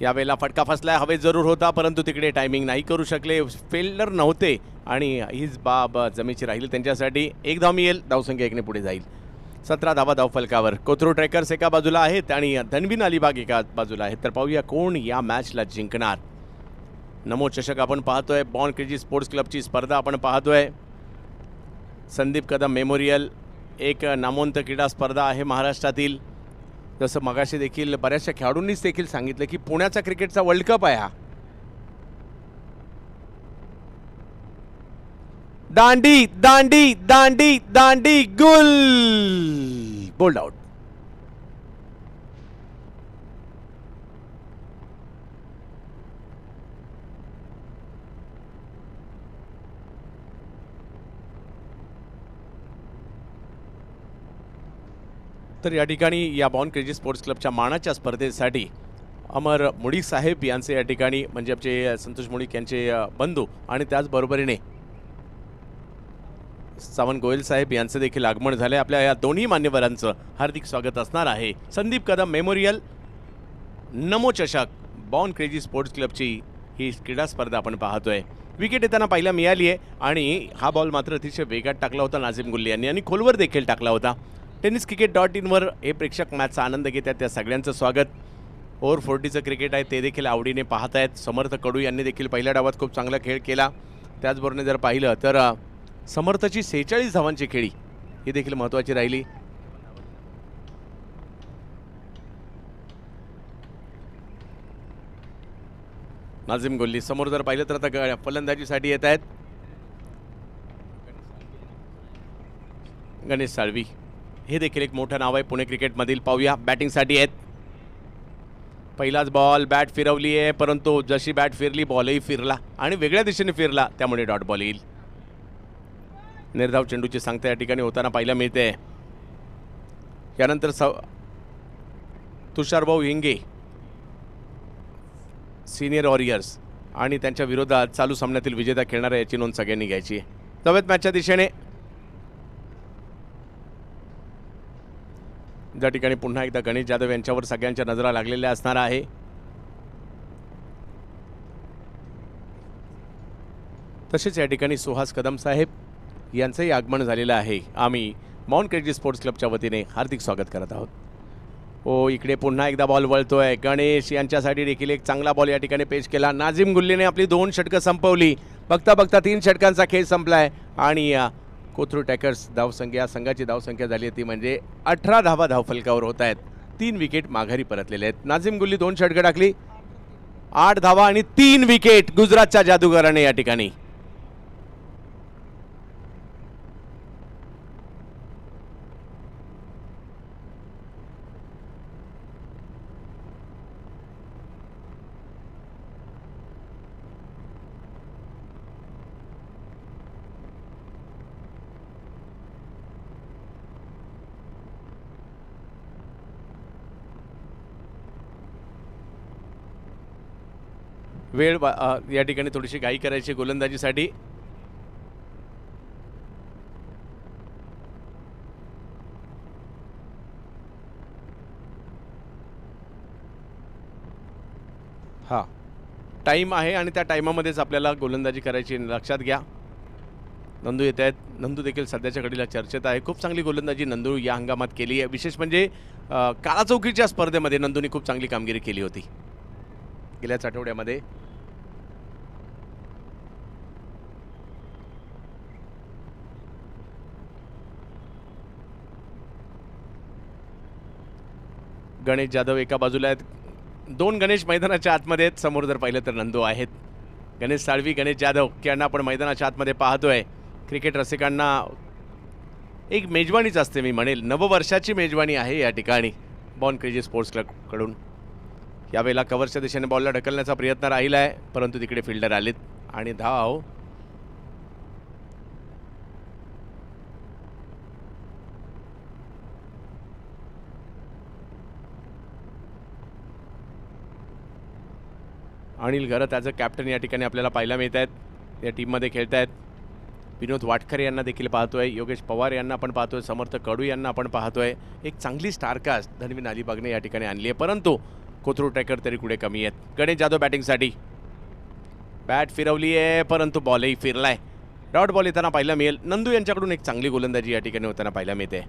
यावेळेला फटका फसलाय, हवेत जरूर होता, परंतु तिकडे टायमिंग नाही करू शकले, फिल्डर नव्हते आणि हीच बाब जमेची राहील त्यांच्यासाठी. 1 धाव मिळेल, धावसंख्या 1 ने पुढे जाईल. 17 धावा धावफलकावर. कोथरूड ट्रॅकर्स एका बाजूला आहेत आणि धनवीन अलिबाग एका बाजूला आहेत. तर पाहूया कोण या मॅचला जिंकणार. नमो चषक आपण पाहतोय, बॉर्न क्रेझी स्पोर्ट्स क्लबची स्पर्धा आपण पाहतोय. संदीप कदम मेमोरियल एक नामवंत क्रीडा स्पर्धा आहे महाराष्ट्रातील. जसं मगाशी देखील बऱ्याचशा खेळाडूंनीच देखील सांगितलं की पुण्याचा क्रिकेटचा वर्ल्ड कप आहे हा. दांडी दांडी दांडी दांडी, गुल, बोल्ड आउट. तर या ठिकाणी या बॉर्न क्रेझी स्पोर्ट्स क्लबच्या मानाच्या स्पर्धेसाठी अमर मुळीक साहेब यांचे या ठिकाणी म्हणजे आमचे संतोष मुळीक यांचे बंधू आणि त्याचबरोबरीने सावंत गोयल साहेब यांचं देखील आगमन झाले. आपल्या या दोन्ही मान्यवरांचं हार्दिक स्वागत असणार आहे. संदीप कदम मेमोरियल नमो चषक बॉर्न क्रेझी स्पोर्ट्स क्लबची ही क्रीडा स्पर्धा आपण पाहतोय. विकेट येताना पाहायला मिळाली आहे आणि हा बॉल मात्र अतिशय वेगात टाकला होता नाझिम गुल्ली यांनी आणि खोलवर देखील टाकला होता. टेनिस क्रिकेट.in वर हे प्रेक्षक मॅचचा आनंद घेतात, त्या सगळ्यांचं स्वागत. ओव्हर 40चं क्रिकेट आहे ते देखील आवडीने पाहत आहेत. समर्थ कडू यांनी देखील पहिल्या डावात खूप चांगला खेळ केला. त्याचबरोबर जर पाहिलं तर समर्थची 46 धावांची खेळी ही देखील महत्त्वाची राहिली. नाझिम गुल्ली समोर जर पाहिलं तर आता फलंदाजीसाठी येत आहेत. गणेश साळवी हे देखील एक मोठं नाव आहे पुणे क्रिकेटमधील. पाहूया बॅटिंगसाठी आहेत. पहिलाच बॉल बॅट फिरवली आहे परंतु जशी बॅट फिरली बॉलही फिरला आणि वेगळ्या दिशेने फिरला त्यामुळे डॉट बॉल येईल. निर्धाव चेंडूची सांगता या ठिकाणी होताना पाहायला मिळते. यानंतर तुषारभाऊ हिंगे सिनियर वॉरियर्स आणि त्यांच्या विरोधात चालू सामन्यातील विजेता खेळणारा याची नोंद सगळ्यांनी घ्यायची आहे. जाऊयात मॅचच्या दिशेने. ज्या ठिकाणी पुन्हा एकदा गणेश जाधव यांच्यावर सगळ्यांच्या नजरा लागलेल्या असणार आहे. तसेच या ठिकाणी सुहास कदम साहेब यांचंही आगमन झालेलं आहे. आम्ही माउंट क्रेजी स्पोर्ट्स क्लबच्या वतीने हार्दिक स्वागत करत आहोत. हो इकडे पुन्हा एकदा बॉल वळतोय. गणेश यांच्यासाठी देखील एक चांगला बॉल या ठिकाणी पेश केला. नाझिम गुल्लीने आपली 2 षटकं संपवली. बघता बघता 3 षटकांचा खेळ संपलाय आणि कोथरूड टॅकर्स धावसंख्या संघाची धावसंख्या झाली आहे ती म्हणजे 18 धावा धावफलकावर होत आहेत. 3 विकेट माघारी परतलेले आहेत. नाझिम गुल्ली 2 षटकं टाकली, 8 धावा आणि 3 विकेट गुजरातच्या जादूगाराने या ठिकाणी. वेळ या ठिकाणी थोडीशी घाई करायची गोलंदाजीसाठी. हा टाईम आहे आणि त्या टाईमामध्येच आपल्याला गोलंदाजी करायची, लक्षात घ्या. नंदू येत आहेत. नंदू देखील सध्याच्या घडीला चर्चेत आहे. खूप चांगली गोलंदाजी नंदू या हंगामात केली आहे. विशेष म्हणजे काळाचौकीच्या स्पर्धेमध्ये नंदूने खूप चांगली कामगिरी केली होती गेल्याच आठवड्यामध्ये. गणेश जाधव एका बाजूला आहेत. 2 गणेश मैदानाच्या आतमध्ये आहेत. समोर जर पाहिलं तर नंदू आहेत. गणेश साळवी गणेश जाधव यांना आपण मैदानाच्या आतमध्ये पाहतोय. क्रिकेट रसिकांना एक मेजवानीच असते, मी म्हणेल नववर्षाची मेजवानी आहे या ठिकाणी माउंट क्रेजी स्पोर्ट्स क्लबकडून. यावेळेला कव्हरच्या दिशेने बॉलला ढकलण्याचा प्रयत्न राहिला आहे परंतु तिकडे फिल्डर आलेत आणि धाव अनिल घरत ॲज अ कॅप्टन या ठिकाणी आपल्याला पाहायला मिळत आहेत. या टीममध्ये खेळत आहेत. विनोद वाटकर यांना देखील पाहतोय. योगेश पवार यांना आपण पाहतोय. समर्थ कडू यांना आपण पाहतोय. एक चांगली स्टारकास्ट धनवीन अलिबागने या ठिकाणी आणली आहे परंतु कोथरूड टॅकर तरी कुठे कमी आहेत. गणेश जाधव बॅटिंगसाठी बॅट फिरवली आहे परंतु बॉलही फिरलाय. डॉट बॉल येताना पाहायला मिळेल. नंदू यांच्याकडून एक चांगली गोलंदाजी या ठिकाणी होताना पाहायला मिळते.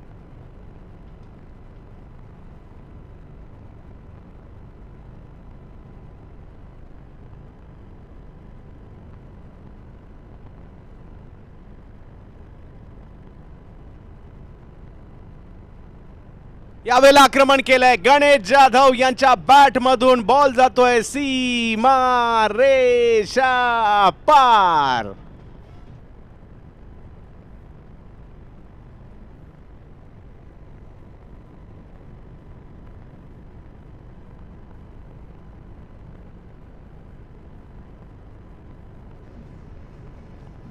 यावेळेला आक्रमण केलंय गणेश जाधव यांच्या बॅट मधून. बॉल जातोय सीमा रेषा पार.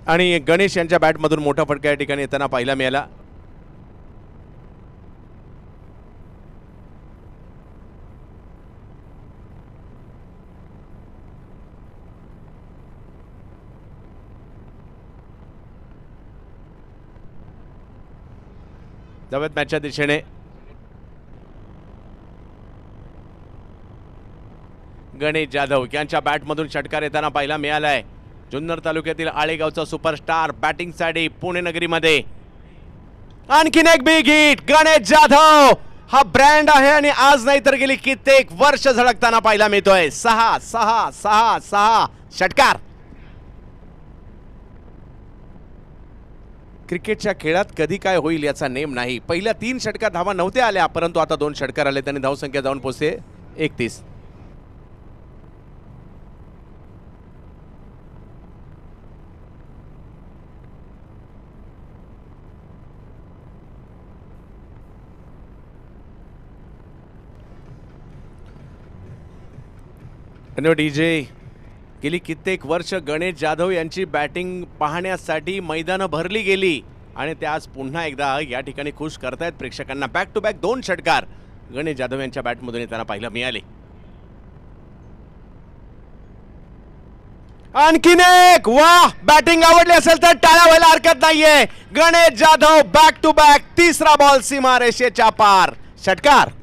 आणि गणेश यांच्या बॅट मधून मोठा फटका या ठिकाणी येताना पाहायला मिळाला. जाऊयात मॅचच्या दिशेने. गणेश जाधव यांच्या बॅटमधून षटकार येताना पाहायला मिळालाय. जुन्नर तालुक्यातील आळेगावचा सुपरस्टार बॅटिंगसाठी पुणे नगरीमध्ये. आणखीन एक बिग हिट. गणेश जाधव हा ब्रँड आहे आणि आज नाही तर गेली कित्येक वर्ष झळकताना पाहायला मिळतोय. 6-6-6-6 षटकार. क्रिकेटच्या खेळात कधी काय होईल याचा नेम नाही. पहिल्या 3 षटकात धावा नव्हत्या आल्या, परंतु आता 2 षटकार आले, त्यांनी धावसंख्या जाऊन पोहोचते 31. डीजे गेली कित्येक वर्ष गणेश जाधव यांची बॅटिंग पाहण्यासाठी मैदानं भरली गेली आणि ते आज पुन्हा एकदा या ठिकाणी खुश करतायत प्रेक्षकांना. बॅक टू बॅक 2 षटकार गणेश जाधव यांच्या बॅटमधून येताना पाहायला मिळाले. आणखीन एक. वाह, बॅटिंग आवडली असेल तर टाळ्या व्हायला हरकत नाहीये. Ganesh Jadhav back to back, तिसरा बॉल सीमारेषेच्या पार, षटकार.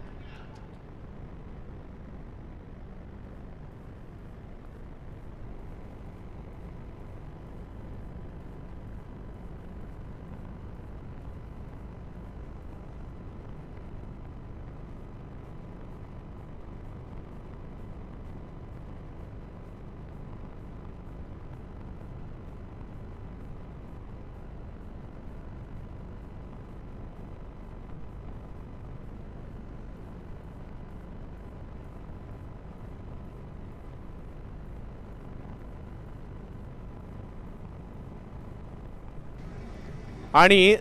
आणि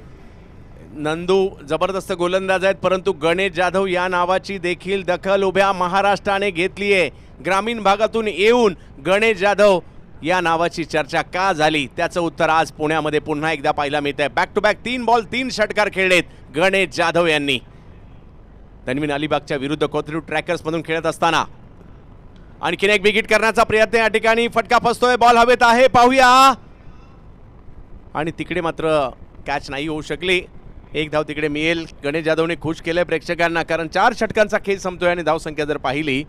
नंदू जबरदस्त गोलंदाज आहेत, परंतु गणेश जाधव या नावाची देखील दखल उभ्या महाराष्ट्राने घेतली आहे. ग्रामीण भागातून येऊन गणेश जाधव या नावाची चर्चा का झाली त्याचं उत्तर आज पुण्यामध्ये पुन्हा एकदा पाहायला मिळतंय. बॅक टू बॅक 3 बॉल 3 षटकार खेळलेत गणेश जाधव यांनी. धनवीन अलिबागच्या विरुद्ध कोथरूड ट्रॅकर्समधून खेळत असताना आणखीन एक विकेट करण्याचा प्रयत्न या ठिकाणी. फटका फसतोय, बॉल हवेत आहे, पाहूया. आणि तिकडे मात्र कॅच नाही होऊ शकली. 1 धाव तिकडे मिळेल. गणेश जाधवने खुश केलंय प्रेक्षकांना, कारण 4 षटकांचा खेळ संपतोय आणि धावसंख्या जर पाहिली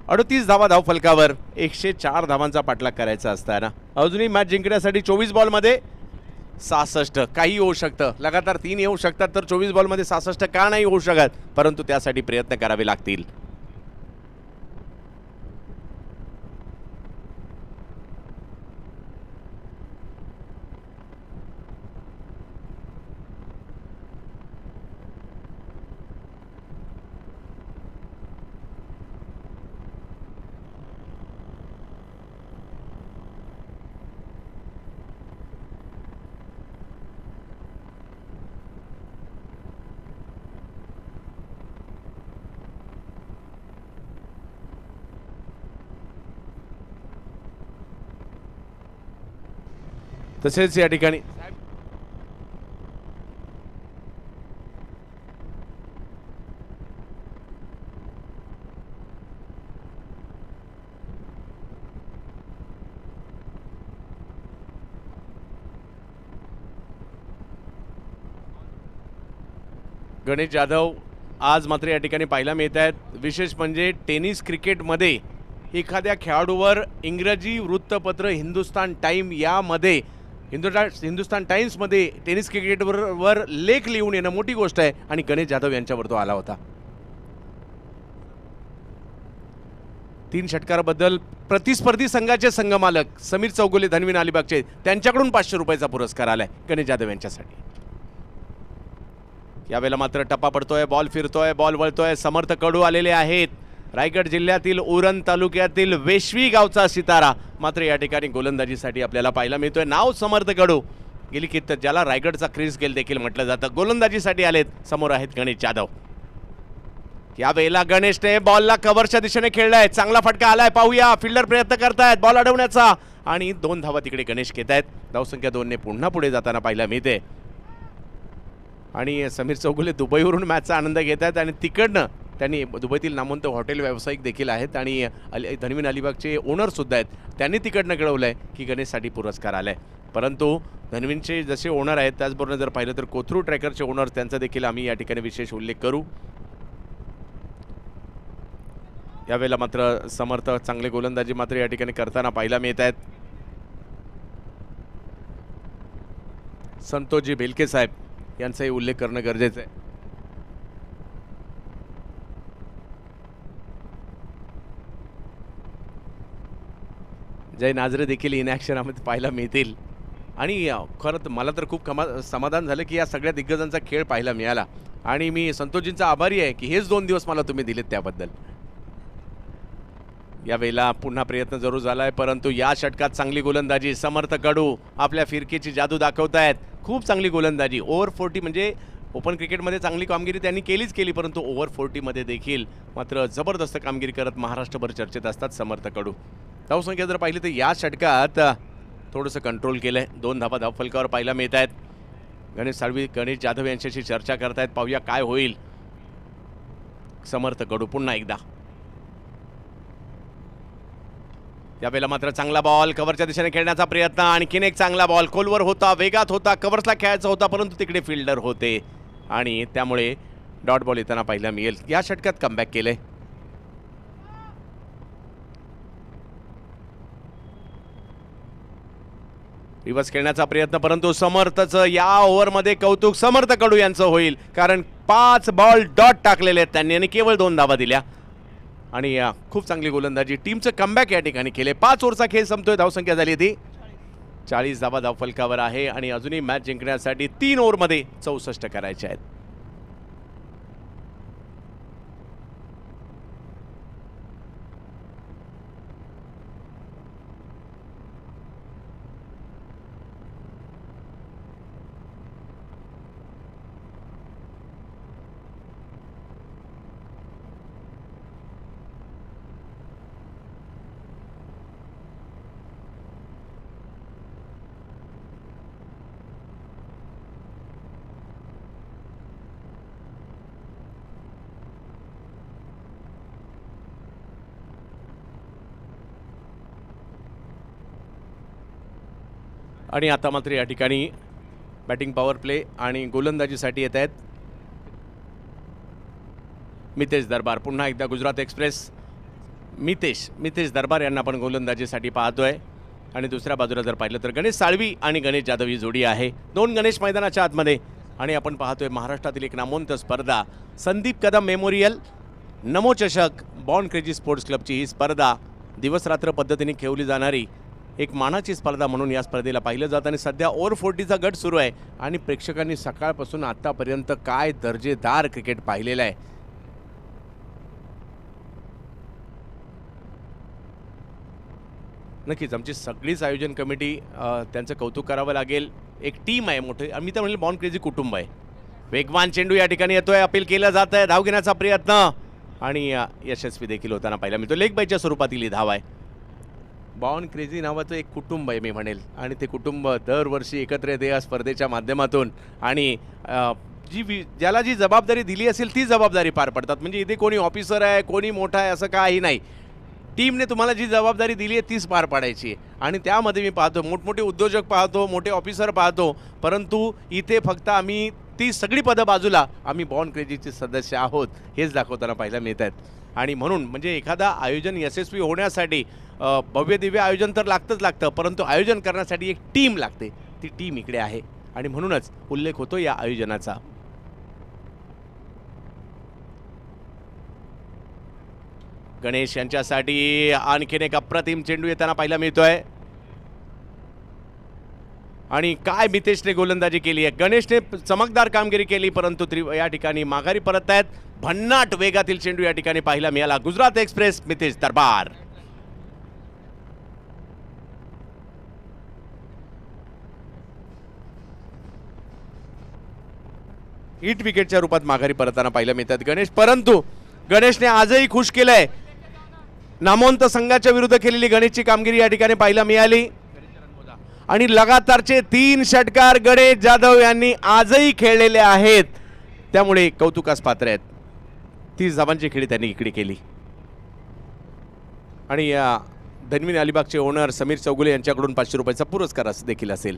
38 धावा धाव फलकावर. 104 धावांचा पाठलाग करायचा असताना अजूनही मॅच जिंकण्यासाठी 24 बॉलमध्ये 66 काही होऊ शकतं. लगातार 3 येऊ शकतात, तर 24 बॉलमध्ये 66 का नाही होऊ शकत, परंतु त्यासाठी प्रयत्न करावे लागतील. तसेच या ठिकाणी गणेश जाधव आज मात्र या ठिकाणी पाहायला मिळत आहेत. विशेष म्हणजे टेनिस क्रिकेटमध्ये एखाद्या खेळाडूवर इंग्रजी वृत्तपत्र हिंदुस्तान टाइम यामध्ये हिंदुस्तान टाइम्समध्ये टेनिस क्रिकेटवर लेख लिहून येणं मोठी गोष्ट आहे आणि गणेश जाधव यांच्यावर तो आला होता. 3 षटकाराबद्दल प्रतिस्पर्धी संघाचे संघमालक समीर चौगुले धनवीन अलिबागचे त्यांच्याकडून 500 रुपयाचा पुरस्कार आलाय गणेश जाधव यांच्यासाठी. यावेळेला मात्र टप्पा पडतोय, बॉल फिरतोय, बॉल वळतोय. समर्थ कडू आलेले आहेत. रायगड जिल्ह्यातील उरण तालुक्यातील वेशवी गावचा सितारा मात्र या ठिकाणी गोलंदाजीसाठी आपल्याला पाहायला मिळतोय. नाव समर्थ कडू, गेली कित्येक ज्याला रायगडचा क्रिस गेल देखील म्हटलं जातं, गोलंदाजीसाठी आलेत. समोर आहेत गणेश जाधव. यावेळेला गणेशने बॉलला कव्हरच्या दिशेने खेळलाय. चांगला फटका आलाय, पाहूया. फिल्डर प्रयत्न करतायत बॉल अडवण्याचा आणि 2 धावा तिकडे गणेश घेत आहेत. धावसंख्या 2 ने पुन्हा पुढे जाताना पाहायला मिळते. आणि समीर चौगुले दुबईवरून मॅचचा आनंद घेत आहेत आणि तिकडनं त्यांनी दुबईतील नामवंत हॉटेल व्यावसायिक देखील आहेत आणि धनवीन अलिबागचे ओनर सुद्धा आहेत. त्यांनी तिकडनं कळवलं आहे की गणेशसाठी पुरस्कार आलाय. परंतु धनवीनचे जसे ओनर आहेत त्याचबरोबर जर पाहिलं तर कोथरूड ट्रॅकरचे ओनर त्यांचा देखील आम्ही या ठिकाणी विशेष उल्लेख करू. यावेळेला मात्र समर्थ चांगले गोलंदाजी मात्र या ठिकाणी करताना पाहायला मिळत आहेत. संतोषजी भेलके साहेब यांचाही उल्लेख करणं गरजेचं आहे. जय नाझरे देखील इन ॲक्शनमध्ये पाहायला मिळतील. आणि खरं तर मला तर खूप समाधान झालं की या सगळ्या दिग्गजांचा खेळ पाहायला मिळाला. आणि मी संतोषजींचा आभारी आहे की हेच 2 दिवस मला तुम्ही दिलेत त्याबद्दल. यावेळेला पुन्हा प्रयत्न जरूर झाला आहे, परंतु या षटकात चांगली गोलंदाजी. समर्थ कडू आपल्या फिरकीची जादू दाखवत आहेत. खूप चांगली गोलंदाजी. ओव्हर 40 म्हणजे ओपन क्रिकेटमध्ये चांगली कामगिरी त्यांनी केली, परंतु ओव्हर 40मध्ये देखील मात्र जबरदस्त कामगिरी करत महाराष्ट्रभर चर्चेत असतात समर्थ कडू. धावसंख्या जर पाहिली तर या षटकात थोडंसं कंट्रोल केलं आहे. 2 धावा धावफलकावर पाहायला मिळत आहेत. गणेश साळवी, गणेश जाधव यांच्याशी चर्चा करतायत. पाहूया काय होईल. समर्थ कडू पुन्हा एकदा. यावेळेला मात्र चांगला बॉल, कव्हरच्या दिशेने खेळण्याचा प्रयत्न. आणखीन एक चांगला बॉल, खोलवर होता, वेगात होता, कव्हर्सला खेळायचा होता, परंतु तिकडे फिल्डर होते आणि त्यामुळे डॉट बॉल येताना पाहायला मिळेल. या षटकात कमबॅक केले. रिव्हर्स खेळण्याचा प्रयत्न, परंतु समर्थचं या ओव्हरमध्ये कौतुक समर्थ कडू यांचं होईल, कारण 5 बॉल डॉट टाकलेले आहेत त्यांनी आणि केवळ 2 धावा दिल्या. आणि खूप चांगली गोलंदाजी. टीमचं कमबॅक या ठिकाणी केले. 5 ओव्हरचा खेळ संपतोय. धावसंख्या झाली ती 40 धावा धावफलकावर आहे आणि अजूनही मॅच जिंकण्यासाठी 3 ओव्हरमध्ये 64 करायचे आहेत. आणि आता मात्र या ठिकाणी बॅटिंग पॉवर प्ले आणि गोलंदाजीसाठी येत आहेत मितेश दरबार. पुन्हा एकदा गुजरात एक्सप्रेस मितेश दरबार यांना आपण गोलंदाजीसाठी पाहतोय. आणि दुसऱ्या बाजूला जर पाहिलं तर गणेश साळवी आणि गणेश जाधव ही जोडी आहे. 2 गणेश मैदानाच्या आतमध्ये. आणि आपण पाहतोय महाराष्ट्रातील एक नामवंत स्पर्धा, संदीप कदम मेमोरियल नमो चषक बॉर्न क्रेझी स्पोर्ट्स क्लबची ही स्पर्धा दिवसरात्र पद्धतीने खेळली जाणारी एक मानाची स्पर्धा म्हणून या स्पर्धेला पाहिलं जातं. आणि सध्या ओव्हर 40चा गट सुरू आहे आणि प्रेक्षकांनी सकाळपासून आतापर्यंत काय दर्जेदार क्रिकेट पाहिलेलं आहे. नक्कीच आमची सगळीच आयोजन कमिटी त्यांचं कौतुक करावं लागेल. एक टीम आहे मोठी. आम्ही तर म्हणेल बॉर्न क्रेझी कुटुंब आहे. वेगवान चेंडू या ठिकाणी येतोय. अपील केलं जात आहे. धाव घेण्याचा प्रयत्न आणि यशस्वी देखील होताना पाहिला मिळतो. लेग बायच्या स्वरूपातील ही धाव आहे. बॉर्न क्रेझी नावाचं एक कुटुंब आहे मी म्हणेल. आणि ते कुटुंब दरवर्षी एकत्र येते या स्पर्धेच्या माध्यमातून. आणि ज्याला जी जबाबदारी दिली असेल ती जबाबदारी पार पडतात. म्हणजे इथे कोणी ऑफिसर आहे, कोणी मोठा आहे असं काही नाही. टीमने तुम्हाला जी जबाबदारी दिली आहे तीच पार पाडायची आहे. आणि त्यामध्ये मी पाहतो मोठमोठे उद्योजक पाहतो, मोठे ऑफिसर पाहतो, परंतु इथे फक्त आम्ही ती सगळी पदं बाजूला आम्ही बॉर्न क्रेझीचे सदस्य आहोत हेच दाखवताना पाहायला मिळत आहेत. आणि म्हणून म्हणजे एखादा आयोजन यशस्वी होण्यासाठी भव्य दिव्य आयोजन तर लागतं, परंतु आयोजन करण्यासाठी एक टीम लागते. ती टीम इकडे आहे आणि म्हणूनच उल्लेख होतो या आयोजनाचा. गणेश यांच्यासाठी आणखीन एक अप्रतिम चेंडू येताना पाहायला मिळतोय. आणि काय मितेशने गोलंदाजी केली आहे. गणेशने चमकदार कामगिरी केली, परंतु या ठिकाणी माघारी परत आहेत. भन्नाट वेगातील चेंडू या ठिकाणी पाहायला मिळाला. गुजरात एक्सप्रेस मितेश दरबार. हिट विकेटच्या रूपात माघारी परतताना पाहायला मिळतात गणेश, परंतु गणेशने आजही खुश केलंय. नामवंत संघाच्या विरुद्ध केलेली गणेशची कामगिरी या ठिकाणी पाहायला मिळाली. आणि लगातारचे 3 षटकार गणेश जाधव यांनी आजही खेळलेले आहेत, त्यामुळे कौतुकास पात्र आहेत. 30 धावांची खेळी त्यांनी इकडे केली. आणि या धन्विनी अलिबागचे ओनर समीर चौगुले यांच्याकडून 500 रुपयाचा पुरस्कार देखील असेल.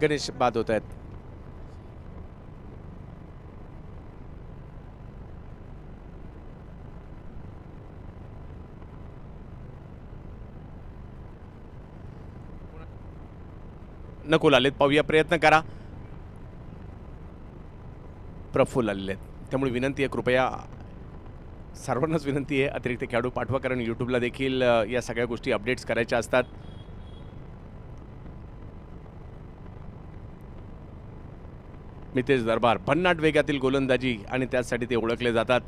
गणेश बाद होत आहेत. नकुल आलेत, पाहूया, प्रयत्न करा. प्रफुल्ल आलेले आहेत, त्यामुळे विनंती आहे, कृपया सर्वांनाच विनंती आहे, अतिरिक्त खेळाडू पाठवा, कारण यूट्यूबला देखील या सगळ्या गोष्टी अपडेट्स करायच्या असतात. मितेश दरबार भन्नाट वेगातील गोलंदाजी आणि त्यासाठी ते ओळखले जातात.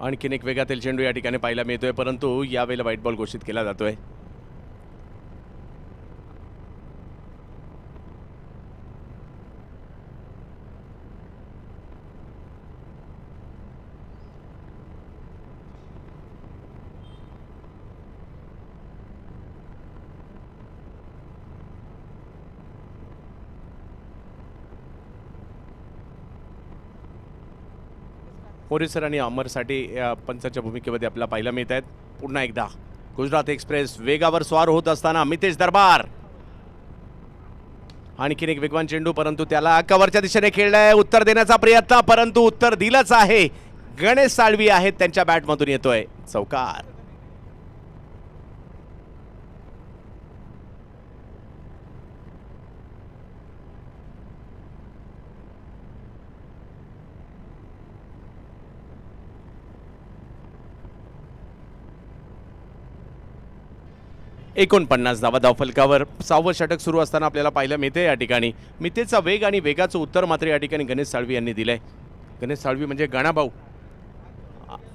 आणखीन एक वेगातील चेंडू या ठिकाणी पाहायला मिळतोय, परंतु यावेळेला व्हाईट बॉल घोषित केला जातोय. मोरेसर आणि अमरसाठी पंचांच्या भूमिकेमध्ये आपल्याला पाहायला मिळत आहेत. पुन्हा एकदा गुजरात एक्सप्रेस वेगावर स्वार होत असताना मितेश दरबार, आणखीन एक वेगवान चेंडू, परंतु त्याला कव्हरच्या दिशेने खेळलाय, उत्तर देण्याचा प्रयत्न, परंतु उत्तर दिलंच आहे. गणेश साळवी आहेत, त्यांच्या बॅटमधून येतोय चौकार. $49 धावा धावफलकावर. 6वं षटक सुरू असताना आपल्याला पाहायला मिळते या ठिकाणी मितेचा वेग आणि वेगाचं उत्तर मात्र या ठिकाणी गणेश साळवी यांनी दिलंय. गणेश साळवी म्हणजे गाणाभाऊ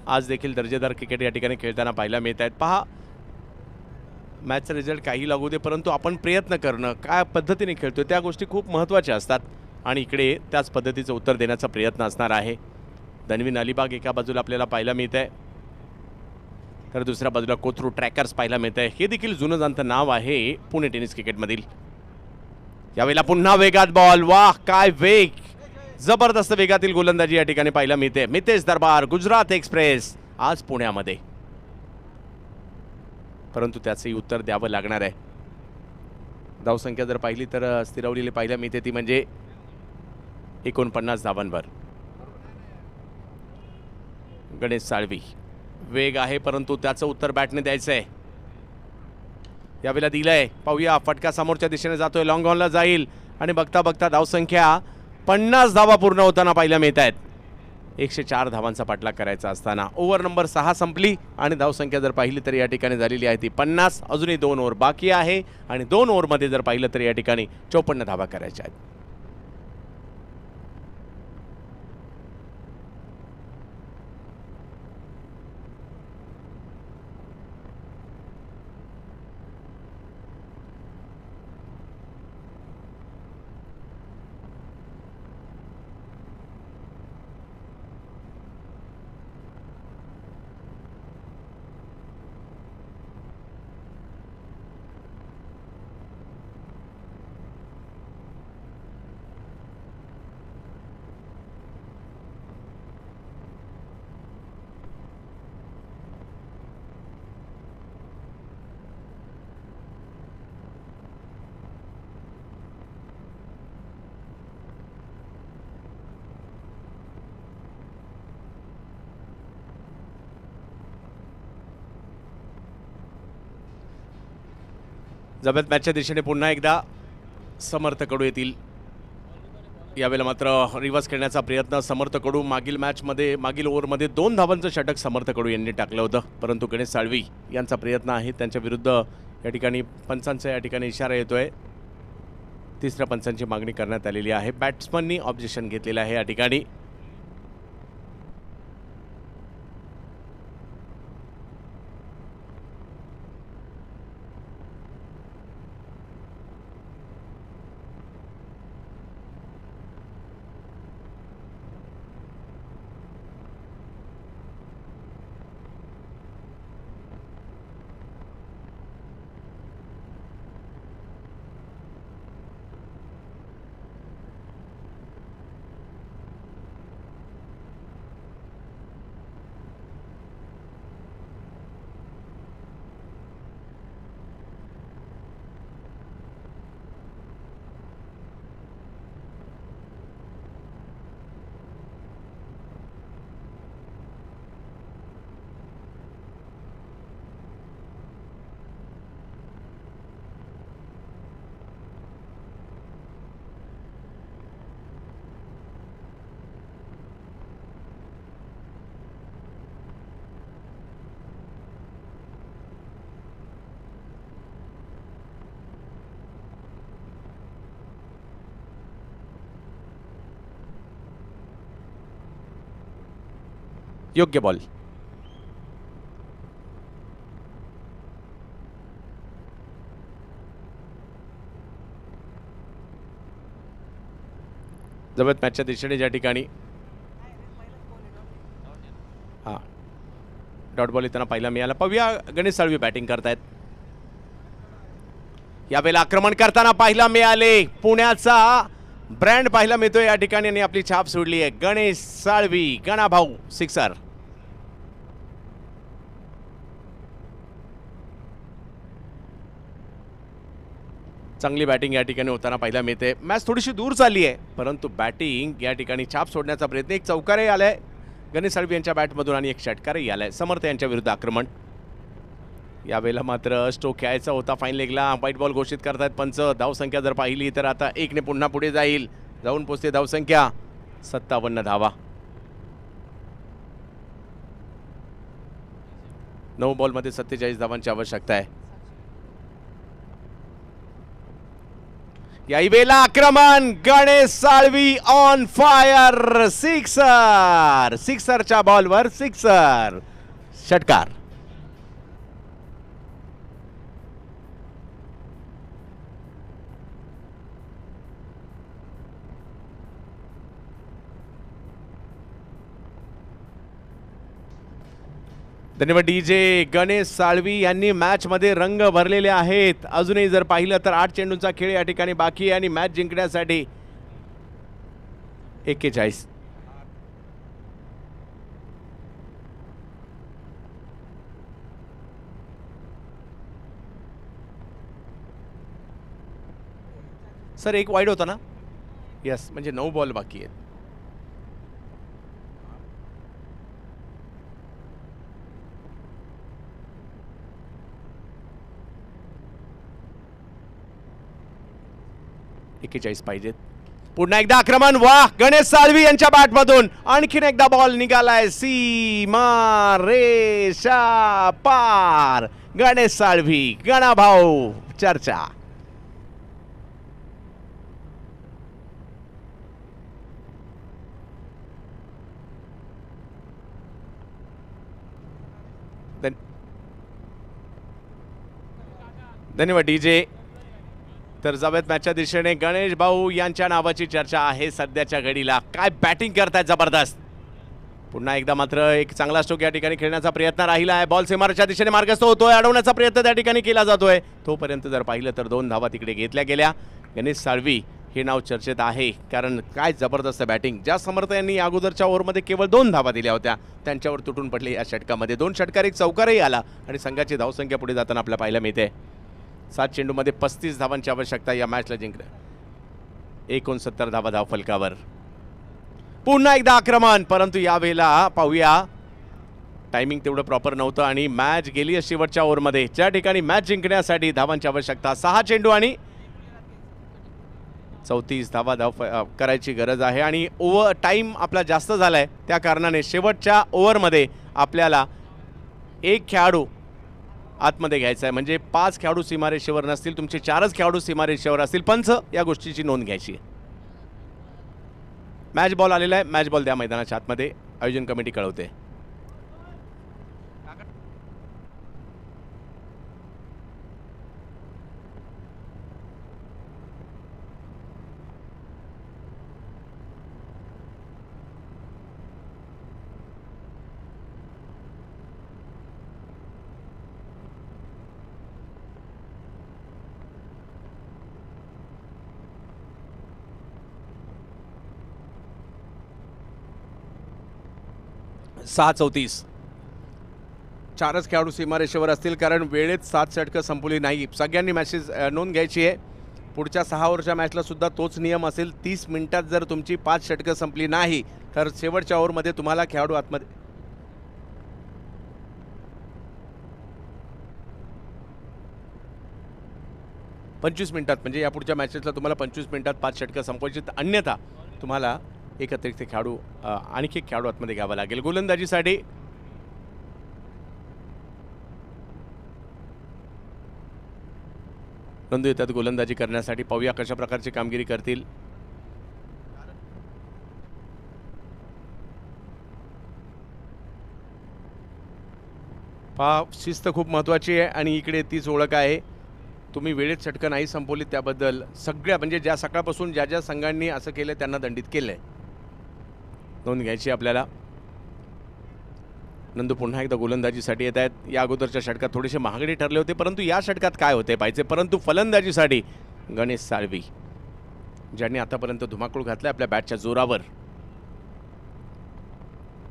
आज देखील दर्जेदार क्रिकेट या ठिकाणी खेळताना पाहायला मिळत आहेत. पहा, मॅचचा रिझल्ट काही लागू दे, परंतु आपण प्रयत्न करणं, काय पद्धतीने खेळतोय त्या गोष्टी खूप महत्त्वाच्या असतात आणि इकडे त्याच पद्धतीचं उत्तर देण्याचा प्रयत्न असणार आहे. धनवीन अलिबाग एका बाजूला आपल्याला पाहायला मिळत आहे, तर दुसऱ्या बाजूला कोथरूड ट्रॅकर्स पाहायला मिळत आहे. हे देखील जुनं जाणतं नाव आहे पुणे टेनिस क्रिकेटमधील. यावेळेला पुन्हा वेगात बॉल, वाह काय वेग, जबरदस्त वेगातील गोलंदाजी या ठिकाणी पाहायला मिळते. मितेश दरबार, गुजरात एक्सप्रेस आज पुण्यामध्ये, परंतु त्याचंही उत्तर द्यावं लागणार आहे. धावसंख्या जर पाहिली तर स्थिरावलेली पाहायला मिळते, ती म्हणजे 49 धावांवर. गणेश साळवी, वेग आहे परंतु त्याचं उत्तर बॅटने द्यायचं आहे. यावेळेला दिलंय, पाहूया, फटका समोरच्या दिशेने जातोय, लॉंग ऑनला जाईल आणि बघता बघता धावसंख्या 50 धावा पूर्ण होताना पाहायला मिळत आहेत. 104 धावांचा पाठलाग करायचा असताना ओव्हर नंबर 6 संपली आणि धावसंख्या जर पाहिली तर या ठिकाणी झालेली आहे ती 50. अजूनही 2 ओव्हर बाकी आहे आणि 2 ओव्हरमध्ये जर पाहिलं तर या ठिकाणी 54 धावा करायच्या आहेत. जबत मॅचच्या दिशेने पुन्हा एकदा समर्थ कडू येतील. यावेळेला मात्र रिव्हर्स खेळण्याचा प्रयत्न समर्थ कडू. मागील मॅचमध्ये, मागील ओव्हरमध्ये 2 धावांचं षटक समर्थ कडू यांनी टाकलं होतं, परंतु गणेश साळवी यांचा प्रयत्न आहे, त्यांच्या विरुद्ध या ठिकाणी पंचांचा या ठिकाणी इशारा येतोय. तिसऱ्या पंचांची मागणी करण्यात आलेली आहे. बॅट्समननी ऑब्जेक्शन घेतलेलं आहे या ठिकाणी. योग्य बॉल. जवळ मॅचच्या दिशेने ज्या ठिकाणी हा डॉट बॉल येताना पाहायला मिळाला. पाहूया गणेश साळवी बॅटिंग करतायत. यावेळेला आक्रमण करताना पाहायला मिळाले. पुण्याचा ब्रँड पाहायला मिळतोय या ठिकाणी आणि आपली छाप सोडली आहे. गणेश साळवी, गणाभाऊ, सिक्सर. चांगली बॅटिंग या ठिकाणी होताना पाहायला मिळते. मॅच थोडीशी दूर चालली आहे परंतु बॅटिंग या ठिकाणी छाप सोडण्याचा प्रयत्न. एक चौकारही आलाय गणेश साळवी यांच्या बॅटमधून आणि एक षटकारही आलाय. समर्थ यांच्या विरुद्ध आक्रमण. यावेळेला मात्र स्ट्रोक खेळायचा होता फाईन लेगला. व्हाईट बॉल घोषित करतायत पंच. धावसंख्या जर पाहिली तर आता 1 पुन्हा पुढे जाईल. जाऊन पोहोचते धावसंख्या 57 धावा. 9 बॉलमध्ये 47 धावांची आवश्यकता आहे. याही वेळेला आक्रमण. Ganesh Salvi on fire. Sixer. सिक्सरच्या बॉलवर सिक्सर. षटकार. धन्यवाद डीजे. गणेश साळवी यांनी मॅचमध्ये रंग भरलेले आहेत. अजूनही जर पाहिलं तर 8 चेंडूंचा खेळ या ठिकाणी बाकी आहे आणि मॅच जिंकण्यासाठी 41. सर एक वाईड होता ना. यस, म्हणजे 9 बॉल बाकी आहेत. पाहिजेत. पुन्हा एकदा आक्रमण. वाह, गणेश साळवी यांच्या बॅटमधून आणखीन एकदा बॉल निघालाय. सीमा रेषा पार. गणेश साळवी, गणाभाऊ, चर्चा. धन्यवाद डीजे. तर जाऊयात मॅचच्या दिशेने. गणेश भाऊ यांच्या नावाची चर्चा आहे सध्याच्या घडीला. काय बॅटिंग करतायत, जबरदस्त. पुन्हा एकदा मात्र एक चांगला स्ट्रोक या ठिकाणी खेळण्याचा प्रयत्न राहिला आहे. बॉल सीमारेषेच्या दिशेने मार्गस्थ होतोय. अडवण्याचा प्रयत्न त्या ठिकाणी केला जातोय. तोपर्यंत जर पाहिलं तर 2 धावा तिकडे घेतल्या गेल्या. गणेश साळवी हे नाव चर्चेत आहे कारण काय जबरदस्त बॅटिंग. ज्या समर्थ यांनी अगोदरच्या ओव्हरमध्ये केवळ 2 धावा दिल्या होत्या त्यांच्यावर तुटून पडले या षटकामध्ये. 2 षटकार, एक चौकारही आला आणि संघाची धावसंख्या पुढे जाताना आपल्याला पाहायला मिळते. 7 चेंडूमध्ये 35 धावांची आवश्यकता या मॅचला जिंकण्या. 69 धावा धावफलकावर. पुन्हा एकदा आक्रमण परंतु यावेळेला पाहूया टायमिंग तेवढं प्रॉपर नव्हतं आणि मॅच गेली शेवटच्या ओव्हरमध्ये. ज्या ठिकाणी मॅच जिंकण्यासाठी धावांची आवश्यकता. 6 चेंडू आणि 34 धावा करायची गरज आहे आणि ओव्हर टाईम आपला जास्त झालाय. त्या कारणाने शेवटच्या ओव्हरमध्ये आपल्याला 1 खेळाडू आतमध्ये घ्यायचा आहे. म्हणजे 5 खेळाडू सीमारेषेवर नसतील, तुमचे 4च खेळाडू सीमारेषेवर असतील. पंच या गोष्टीची नोंद घ्यायची. मॅच बॉल आलेला आहे. मॅच बॉल द्या मैदानाच्या आतमध्ये. आयोजन कमिटी कळवते. सहा 34. 4च खेळाडू सीमारेषेवर असतील कारण वेळेत 7 षटकं संपली नाही. सगळ्यांनी मॅचेस नोंद घ्यायची आहे. पुढच्या 6 ओव्हरच्या मॅचला सुद्धा तोच नियम असेल. 30 मिनिटात जर तुमची 5 षटकं संपली नाही तर शेवटच्या ओव्हरमध्ये तुम्हाला खेळाडू आतमध्ये 25 मिनिटात म्हणजे या पुढच्या मॅचेसला तुम्हाला 25 मिनिटात 5 षटकं संपवायची. अन्यथा तुम्हाला एक अतिरिक्त खेळाडू आणखी एक खेळाडू आतमध्ये घ्यावा लागेल. गोलंदाजीसाठी नंदू येतात गोलंदाजी करण्यासाठी. पाहूया कशा प्रकारची कामगिरी करतील. पहा शिस्त खूप महत्त्वाची आहे आणि इकडे तीच ओळख आहे. तुम्ही वेळेत षटकं नाही संपवली त्याबद्दल सगळ्या म्हणजे ज्या सकाळपासून ज्या ज्या संघांनी असं केलं त्यांना दंडित केलं आहे. नोंद घ्यायची आपल्याला. नंदू पुन्हा एकदा गोलंदाजीसाठी येत आहेत. या अगोदरच्या षटकात थोडेसे महागडे ठरले होते परंतु या षटकात काय होते पाहिजे. परंतु फलंदाजीसाठी गणेश साळवी ज्यांनी आतापर्यंत धुमाकूळ घातला आपल्या बॅटच्या जोरावर.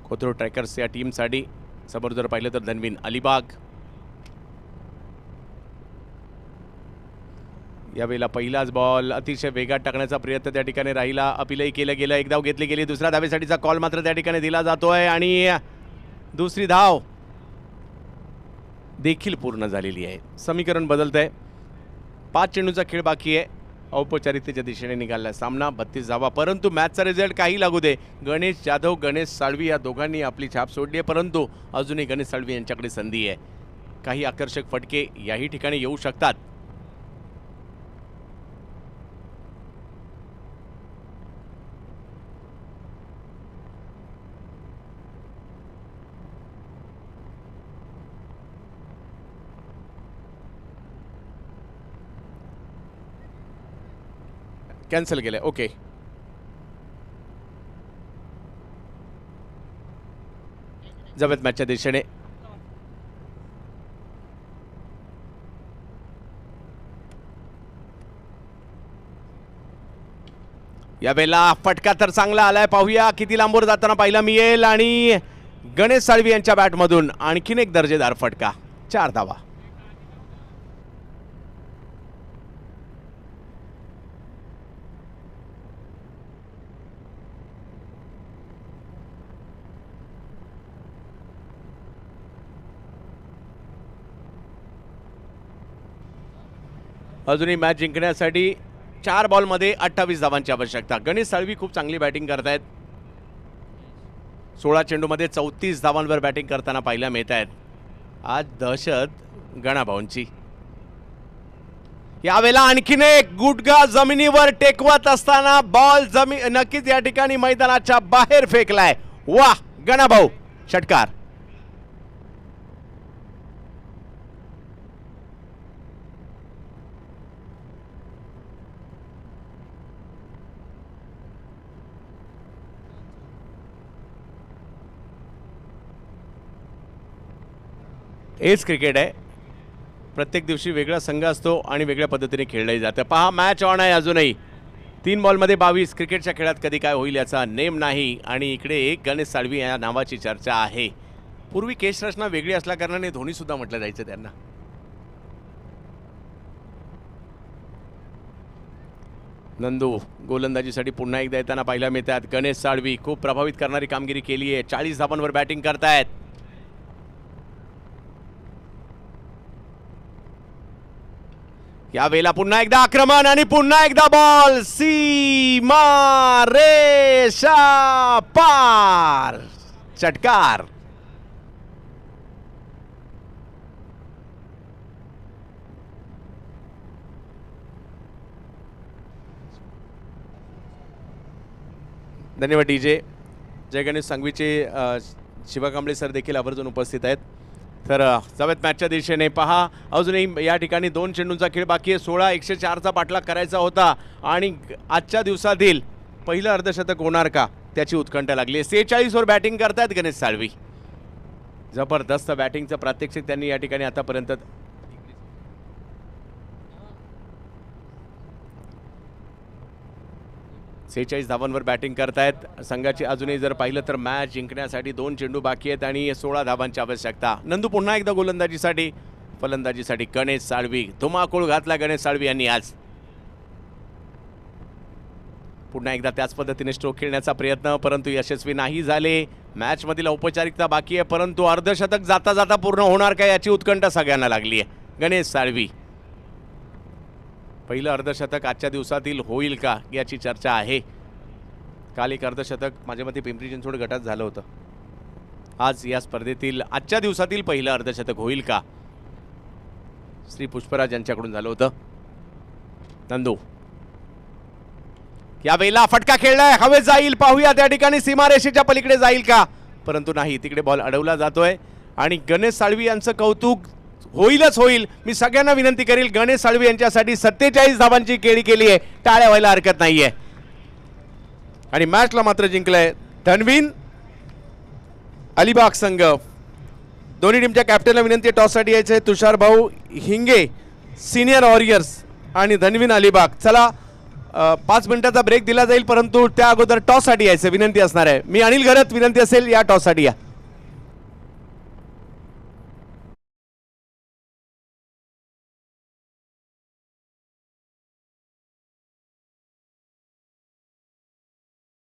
कोथरूड ट्रॅकर्स या टीमसाठी समोर जर पाहिलं तर धनवीन अलिबाग. यावेळेला पहिलाच बॉल अतिशय वेगात टाकण्याचा प्रयत्न त्या ठिकाणी राहिला. अपीलही केलं गेलं. एक धाव घेतली गेली. दुसऱ्या धावेसाठीचा कॉल मात्र त्या ठिकाणी दिला जातोय आणि दुसरी धाव देखील पूर्ण झालेली आहे. समीकरण बदलत आहे. 5 चेंडूचा खेळ बाकी आहे. औपचारिकतेच्या दिशेने निघाला सामना 32 धावा. परंतु मॅचचा रिझल्ट काही लागू दे गणेश जाधव गणेश साळवी या दोघांनी आपली छाप सोडली आहे. परंतु अजूनही गणेश साळवी यांच्याकडे संधी आहे. काही आकर्षक फटके याही ठिकाणी येऊ शकतात. कॅन्सल केलं. ओके जाऊयात मॅचच्या दिशेने. यावेळेला फटका तर चांगला आलाय. पाहूया किती लांबवर जाताना पाहायला मिळेल आणि गणेश साळवी यांच्या बॅटमधून आणखीन एक दर्जेदार फटका. 4 धावा. अजूनही मॅच जिंकण्यासाठी 4 बॉलमध्ये 28 धावांची आवश्यकता. गणेश साळवी खूप चांगली बॅटिंग करतायत. 16 चेंडूमध्ये 34 धावांवर बॅटिंग करताना पाहायला मिळत आहेत. आज दहशत गणाभाऊंची. यावेळेला आणखीन एक गुडघा जमिनीवर टेकवत असताना बॉल नक्कीच या ठिकाणी मैदानाच्या बाहेर फेकलाय. वाह गणाभाऊ षटकार. हेच क्रिकेट आहे. प्रत्येक दिवशी वेगळा संघ असतो आणि वेगळ्या पद्धतीने खेळलंही जातं. पहा मॅच ऑन आहे अजूनही. 3 बॉलमध्ये 22. क्रिकेटच्या खेळात कधी काय होईल याचा नेम नाही. आणि इकडे गणेश साळवी या नावाची चर्चा आहे. पूर्वी केश रचना वेगळी असल्या कारणाने धोनी सुद्धा म्हटलं जायचं त्यांना. नंदू गोलंदाजीसाठी पुन्हा एकदा येताना पाहायला मिळतात. गणेश साळवी खूप प्रभावित करणारी कामगिरी केली आहे. 40 धावांवर बॅटिंग करतायत. यावेळेला पुन्हा एकदा आक्रमण आणि पुन्हा एकदा बॉल. सीमा रेषा पार. षटकार. धन्यवाद डीजे. जय गणेश सांगवीचे शिवा कांबळे सर देखील आवर्जून उपस्थित आहेत. तर जाऊयात मॅचच्या दिशेने. पहा अजूनही या ठिकाणी 2 चेंडूंचा खेळ बाकी आहे. 16 104चा पाठलाग करायचा होता आणि आजच्या दिवसातील पहिलं अर्धशतक होणार का त्याची उत्कंठा लागली. 46 वर बॅटिंग करतायत गणेश साळवी. जबरदस्त बॅटिंगचं प्रात्यक्षिक त्यांनी या ठिकाणी आतापर्यंत 46 धावांवर बॅटिंग करतायत. संघाची अजूनही जर पाहिलं तर मॅच जिंकण्यासाठी 2 चेंडू बाकी आहेत आणि 16 धावांची आवश्यकता. नंदू पुन्हा एकदा गोलंदाजीसाठी. फलंदाजीसाठी गणेश साळवी. धुमाकूळ घातला गणेश साळवी यांनी आज. पुन्हा एकदा त्याच पद्धतीने स्ट्रोक खेळण्याचा प्रयत्न परंतु यशस्वी नाही झाले. मॅचमधील औपचारिकता बाकी आहे परंतु अर्धशतक जाता जाता पूर्ण होणार का याची उत्कंठा सगळ्यांना लागली आहे. गणेश साळवी पहिलं अर्धशतक आजच्या दिवसातील होईल का याची चर्चा आहे. काल एक अर्धशतक माझ्या मते पिंपरी चिंचवड गटात झालं होतं. आज या स्पर्धेतील आजच्या दिवसातील पहिलं अर्धशतक होईल का श्री पुष्पराज यांच्याकडून झालं होतं. नंदू यावेळेला फटका खेळलाय. हवे जाईल. पाहूया त्या ठिकाणी सीमारेषेच्या पलीकडे जाईल का परंतु नाही. तिकडे बॉल अडवला जातोय. आणि गणेश साळवी यांचं कौतुक होईलच होईल. मी सगळ्यांना विनंती करेल, गणेश साळवी यांच्यासाठी 47 धावांची केळी केली आहे, टाळ्या व्हायला हरकत नाहीये. आणि मॅचला मात्र जिंकलंय धनवीन अलिबाग संघ. दोन्ही टीमच्या कॅप्टनला विनंती आहे टॉससाठी यायचं आहे. तुषार भाऊ हिंगे सिनियर वॉरियर्स आणि धनवीन अलिबाग. चला 5 मिनिटाचा ब्रेक दिला जाईल, परंतु त्या अगोदर टॉससाठी यायचं विनंती असणार आहे. मी अनिल घरत, विनंती असेल या टॉससाठी या.